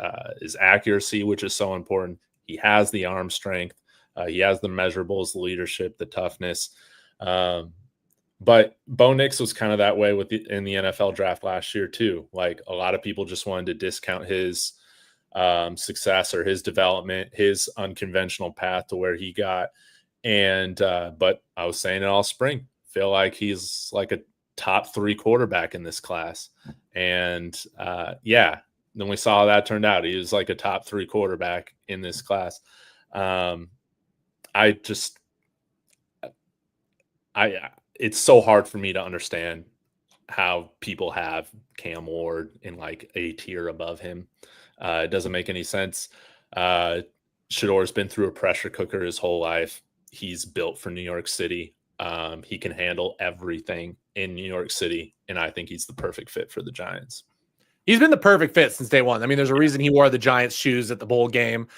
accuracy, which is so important. He has the arm strength. He has the measurables, the leadership, the toughness. But Bo Nix was kind of that way in the NFL draft last year too. Like a lot of people just wanted to discount his success or his development, his unconventional path to where he got. And but I was saying it all spring. Feel like he's like a top 3 quarterback in this class. And then we saw how that turned out. He was like a top 3 quarterback in this class. It's so hard for me to understand how people have Cam Ward in like a tier above him. It doesn't make any sense. Shedeur's been through a pressure cooker his whole life. He's built for New York City. He can handle everything in New York City, and I think he's the perfect fit for the Giants. He's been the perfect fit since day one. I mean, there's a reason he wore the Giants shoes at the bowl game.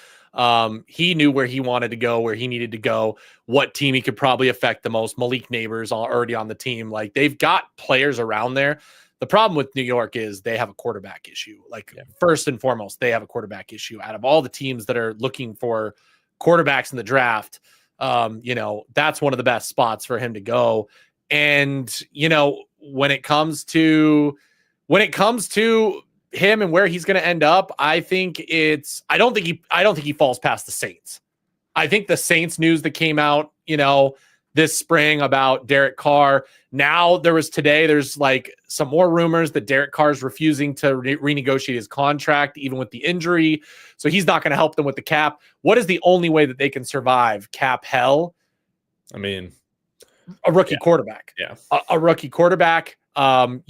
He knew where he wanted to go, where he needed to go, what team he could probably affect the most. Malik Neighbors already on the team. Like, they've got players around there. The problem with New York is they have a quarterback issue. First and foremost, they have a quarterback issue. Out of all the teams that are looking for quarterbacks in the draft, that's one of the best spots for him to go. And, when it comes to him and where he's going to end up, I don't think he falls past the Saints. I think the Saints news that came out, this spring about Derek Carr. Now there's like some more rumors that Derek Carr is refusing to renegotiate his contract, even with the injury. So he's not going to help them with the cap. What is the only way that they can survive cap hell? I mean, a rookie quarterback. Yeah. A rookie quarterback. That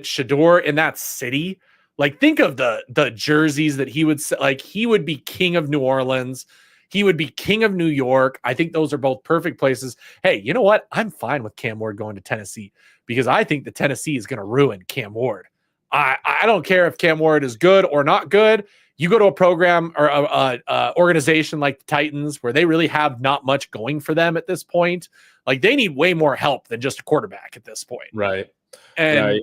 Shedeur in that city, like, think of the jerseys that he would like. He would be king of New Orleans. He would be king of New York. I think those are both perfect places. Hey, you know what? I'm fine with Cam Ward going to Tennessee because I think that Tennessee is going to ruin Cam Ward. I don't care if Cam Ward is good or not good. You go to a program or a organization like the Titans where they really have not much going for them at this point. Like, they need way more help than just a quarterback at this point. Right. And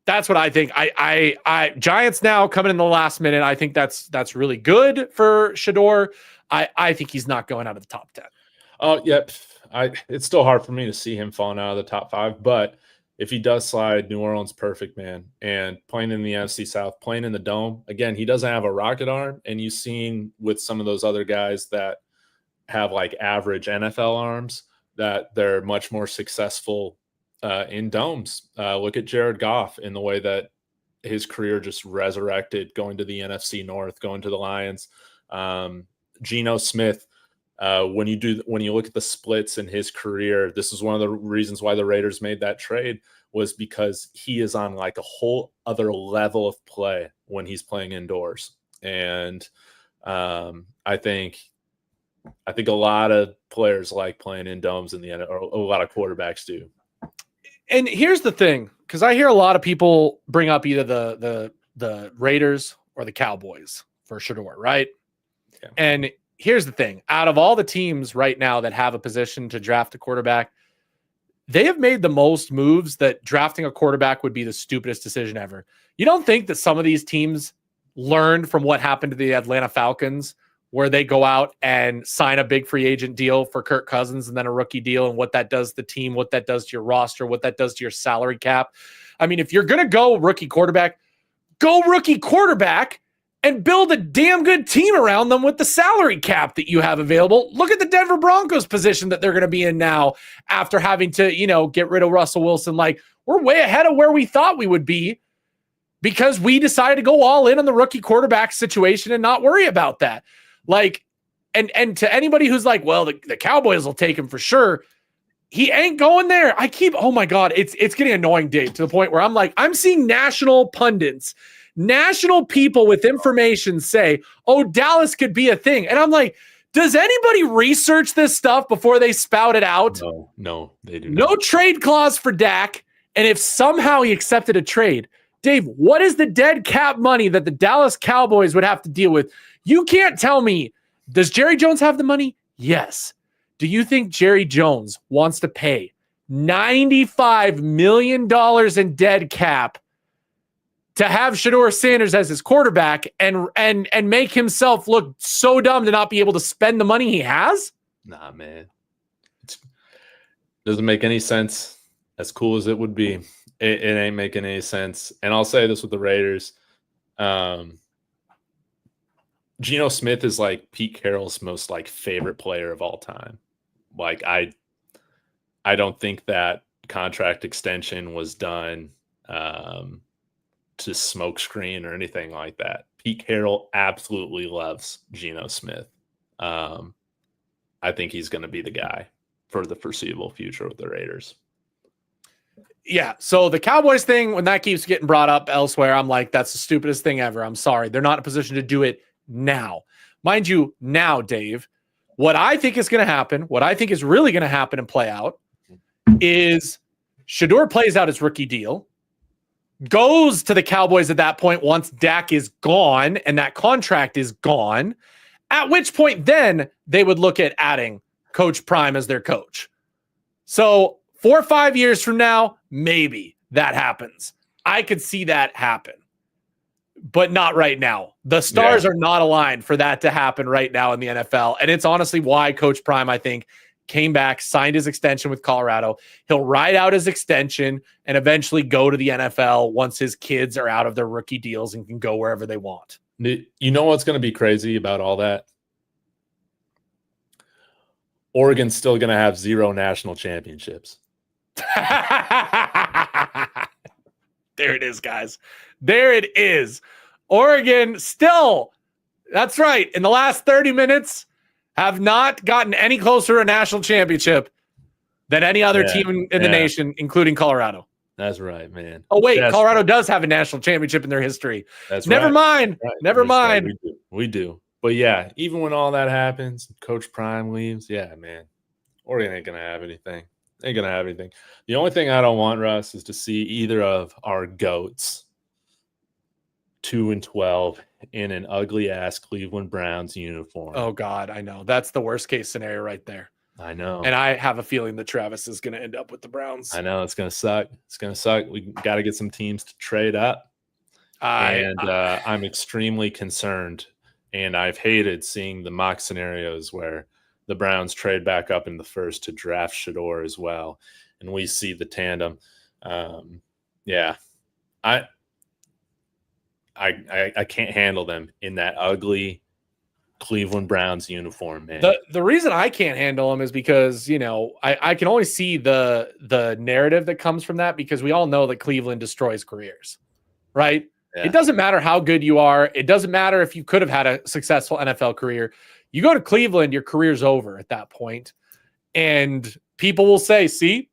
that's what I think. I Giants now coming in the last minute. I think that's really good for Shedeur. I think he's not going out of the top 10. Oh, yep. It's still hard for me to see him falling out of the top 5, but if he does slide, New Orleans, perfect, man. And playing in the NFC South, playing in the Dome, again, he doesn't have a rocket arm, and you've seen with some of those other guys that have like average NFL arms, that they're much more successful in domes. Look at Jared Goff in the way that his career just resurrected, going to the NFC North, going to the Lions. Geno Smith, when you look at the splits in his career, this is one of the reasons why the Raiders made that trade, was because he is on like a whole other level of play when he's playing indoors. And I think a lot of players like playing in domes in the end, or a lot of quarterbacks do. And here's the thing, because I hear a lot of people bring up either the Raiders or the Cowboys for Shedeur, right? Yeah. And here's the thing. Out of all the teams right now that have a position to draft a quarterback, they have made the most moves that drafting a quarterback would be the stupidest decision ever. You don't think that some of these teams learned from what happened to the Atlanta Falcons, where they go out and sign a big free agent deal for Kirk Cousins and then a rookie deal, and what that does to the team, what that does to your roster, what that does to your salary cap? I mean, if you're going to go rookie quarterback and build a damn good team around them with the salary cap that you have available. Look at the Denver Broncos position that they're going to be in now after having to, get rid of Russell Wilson. Like, we're way ahead of where we thought we would be because we decided to go all in on the rookie quarterback situation and not worry about that. Like, and to anybody who's like, well, the Cowboys will take him for sure. He ain't going there. Oh my God, it's getting annoying, Dave, to the point where I'm like, I'm seeing national pundits, national people with information say, oh, Dallas could be a thing. And I'm like, does anybody research this stuff before they spout it out? No, they do No not. trade clause for Dak. And if somehow he accepted a trade, Dave, what is the dead cap money that the Dallas Cowboys would have to deal with? You can't tell me, does Jerry Jones have the money? Yes. Do you think Jerry Jones wants to pay $95 million in dead cap to have Shedeur Sanders as his quarterback and make himself look so dumb to not be able to spend the money he has? Nah, man. It doesn't make any sense. As cool as it would be, it ain't making any sense. And I'll say this with the Raiders. Geno Smith is like Pete Carroll's most like favorite player of all time. Like I don't think that contract extension was done to smoke screen or anything like that. Pete Carroll absolutely loves Geno Smith. I think he's going to be the guy for the foreseeable future with the Raiders. Yeah, so the Cowboys thing, when that keeps getting brought up elsewhere, I'm like, that's the stupidest thing ever. I'm sorry. They're not in a position to do it now. Mind you, now, Dave, what I think is going to happen, what I think is really going to happen and play out is Shedeur plays out his rookie deal, goes to the Cowboys at that point once Dak is gone and that contract is gone, at which point then they would look at adding Coach Prime as their coach. So 4 or 5 years from now, maybe that happens. I could see that happen, but not right now. The stars are not aligned for that to happen right now in the NFL. And it's honestly why Coach Prime, I think, came back, signed his extension with Colorado. He'll ride out his extension and eventually go to the NFL once his kids are out of their rookie deals and can go wherever they want. You know what's going to be crazy about all that? Oregon's still going to have 0 national championships. There it is, guys. There it is. Oregon still, that's right, in the last 30 minutes, have not gotten any closer to a national championship than any other team in the nation, including Colorado. That's right, man. Oh, wait, Colorado does have a national championship in their history. That's Never right. mind. Right. Never mind. We do. But yeah, even when all that happens, Coach Prime leaves, yeah, man, Oregon ain't going to have anything. Ain't going to have anything. The only thing I don't want, Russ, is to see either of our GOATs, 2-12, in an ugly-ass Cleveland Browns uniform. Oh, God, I know. That's the worst-case scenario right there. I know. And I have a feeling that Travis is going to end up with the Browns. I know. It's going to suck. It's going to suck. We got to get some teams to trade up. I'm extremely concerned, and I've hated seeing the mock scenarios where the Browns trade back up in the first to draft Shedeur as well. And we see the tandem. I can't handle them in that ugly Cleveland Browns uniform, man. The reason I can't handle him is because, I can only see the narrative that comes from that, because we all know that Cleveland destroys careers, right? Yeah. It doesn't matter how good you are. It doesn't matter if you could have had a successful NFL career. You go to Cleveland, your career's over at that point. And people will say, see,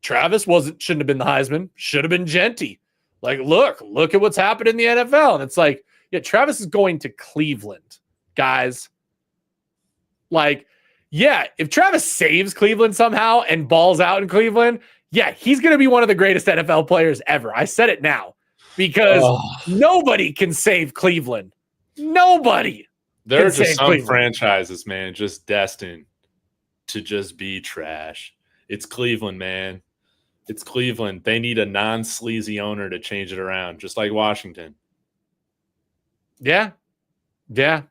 Travis shouldn't have been the Heisman, should have been Genty. Like, look at what's happened in the NFL. And it's like, yeah, Travis is going to Cleveland, guys. Like, yeah, if Travis saves Cleveland somehow and balls out in Cleveland, yeah, he's going to be one of the greatest NFL players ever. I said it now, because nobody can save Cleveland. Nobody. There are just some franchises, man, just destined to just be trash. It's Cleveland, man. It's Cleveland. They need a non-sleazy owner to change it around, just like Washington. Yeah. Yeah.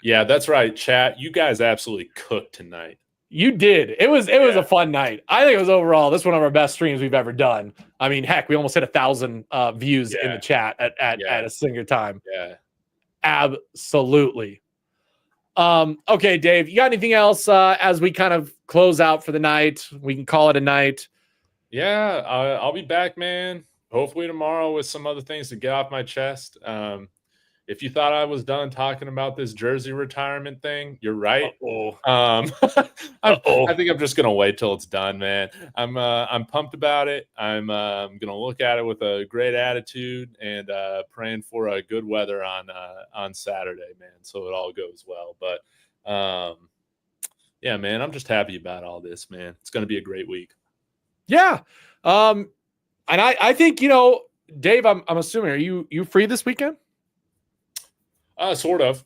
Yeah, that's right, chat. You guys absolutely cooked tonight. You did. It was a fun night. I think it was overall, this is one of our best streams we've ever done. I mean, heck, we almost hit 1,000 views in the chat at a single time. Yeah. Absolutely. Okay, Dave, you got anything else as we kind of close out for the night? We can call it a night. Yeah, I'll be back, man. Hopefully tomorrow with some other things to get off my chest. If you thought I was done talking about this jersey retirement thing, you're right. I think I'm just gonna wait till it's done, man. I'm pumped about it. I'm gonna look at it with a great attitude and praying for a good weather on Saturday, man. So it all goes well. But yeah, man, I'm just happy about all this, man. It's gonna be a great week. Yeah. And I think, Dave, I'm assuming, are you free this weekend? Sort of.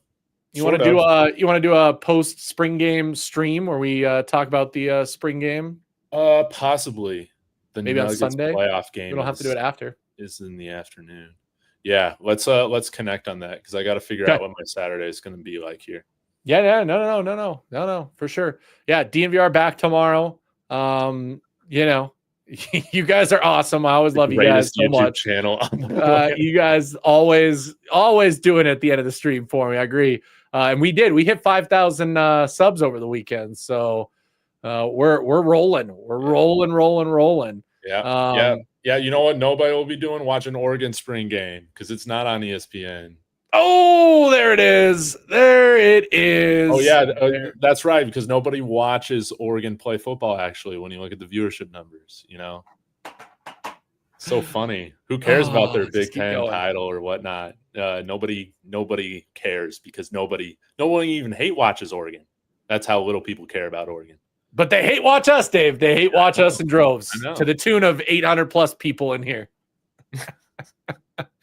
You want to do a post spring game stream where we talk about the spring game? Possibly. Maybe on Sunday. Playoff game. We don't have to do it after. Is in the afternoon. Yeah, let's connect on that, because I got to figure out what my Saturday is going to be like here. Yeah, no, for sure. Yeah, DNVR back tomorrow. You guys are awesome. I always love you guys so much. Channel. You guys always doing it at the end of the stream for me. I agree. And we hit 5,000 subs over the weekend. So we're rolling. We're rolling. Yeah. Yeah. You know what? Nobody will be doing watching Oregon spring game, because it's not on ESPN. Oh, there it is. Oh, yeah. That's right, because nobody watches Oregon play football, actually, when you look at the viewership numbers, So funny. Who cares about their Big Ten title or whatnot? Nobody cares, because nobody even hate watches Oregon. That's how little people care about Oregon. But they hate watch us, Dave. They hate watch us in droves, to the tune of 800 plus people in here.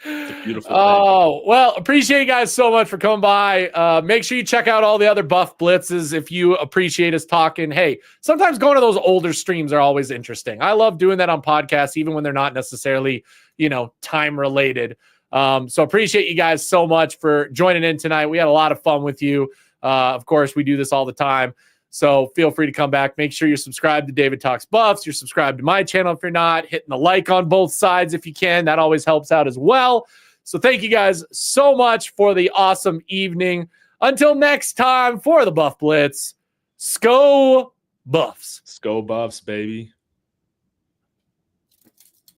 It's a beautiful thing. Well, appreciate you guys so much for coming by. Make sure you check out all the other Buff Blitzes if you appreciate us talking. Hey, sometimes going to those older streams are always interesting. I love doing that on podcasts, even when they're not necessarily, time related. So appreciate you guys so much for joining in tonight. We had a lot of fun with you. Of course, we do this all the time. So feel free to come back. Make sure you're subscribed to David Talks Buffs. You're subscribed to my channel if you're not. Hitting the like on both sides if you can. That always helps out as well. So thank you guys so much for the awesome evening. Until next time, for the Buff Blitz, Sco Buffs. Sco Buffs, baby.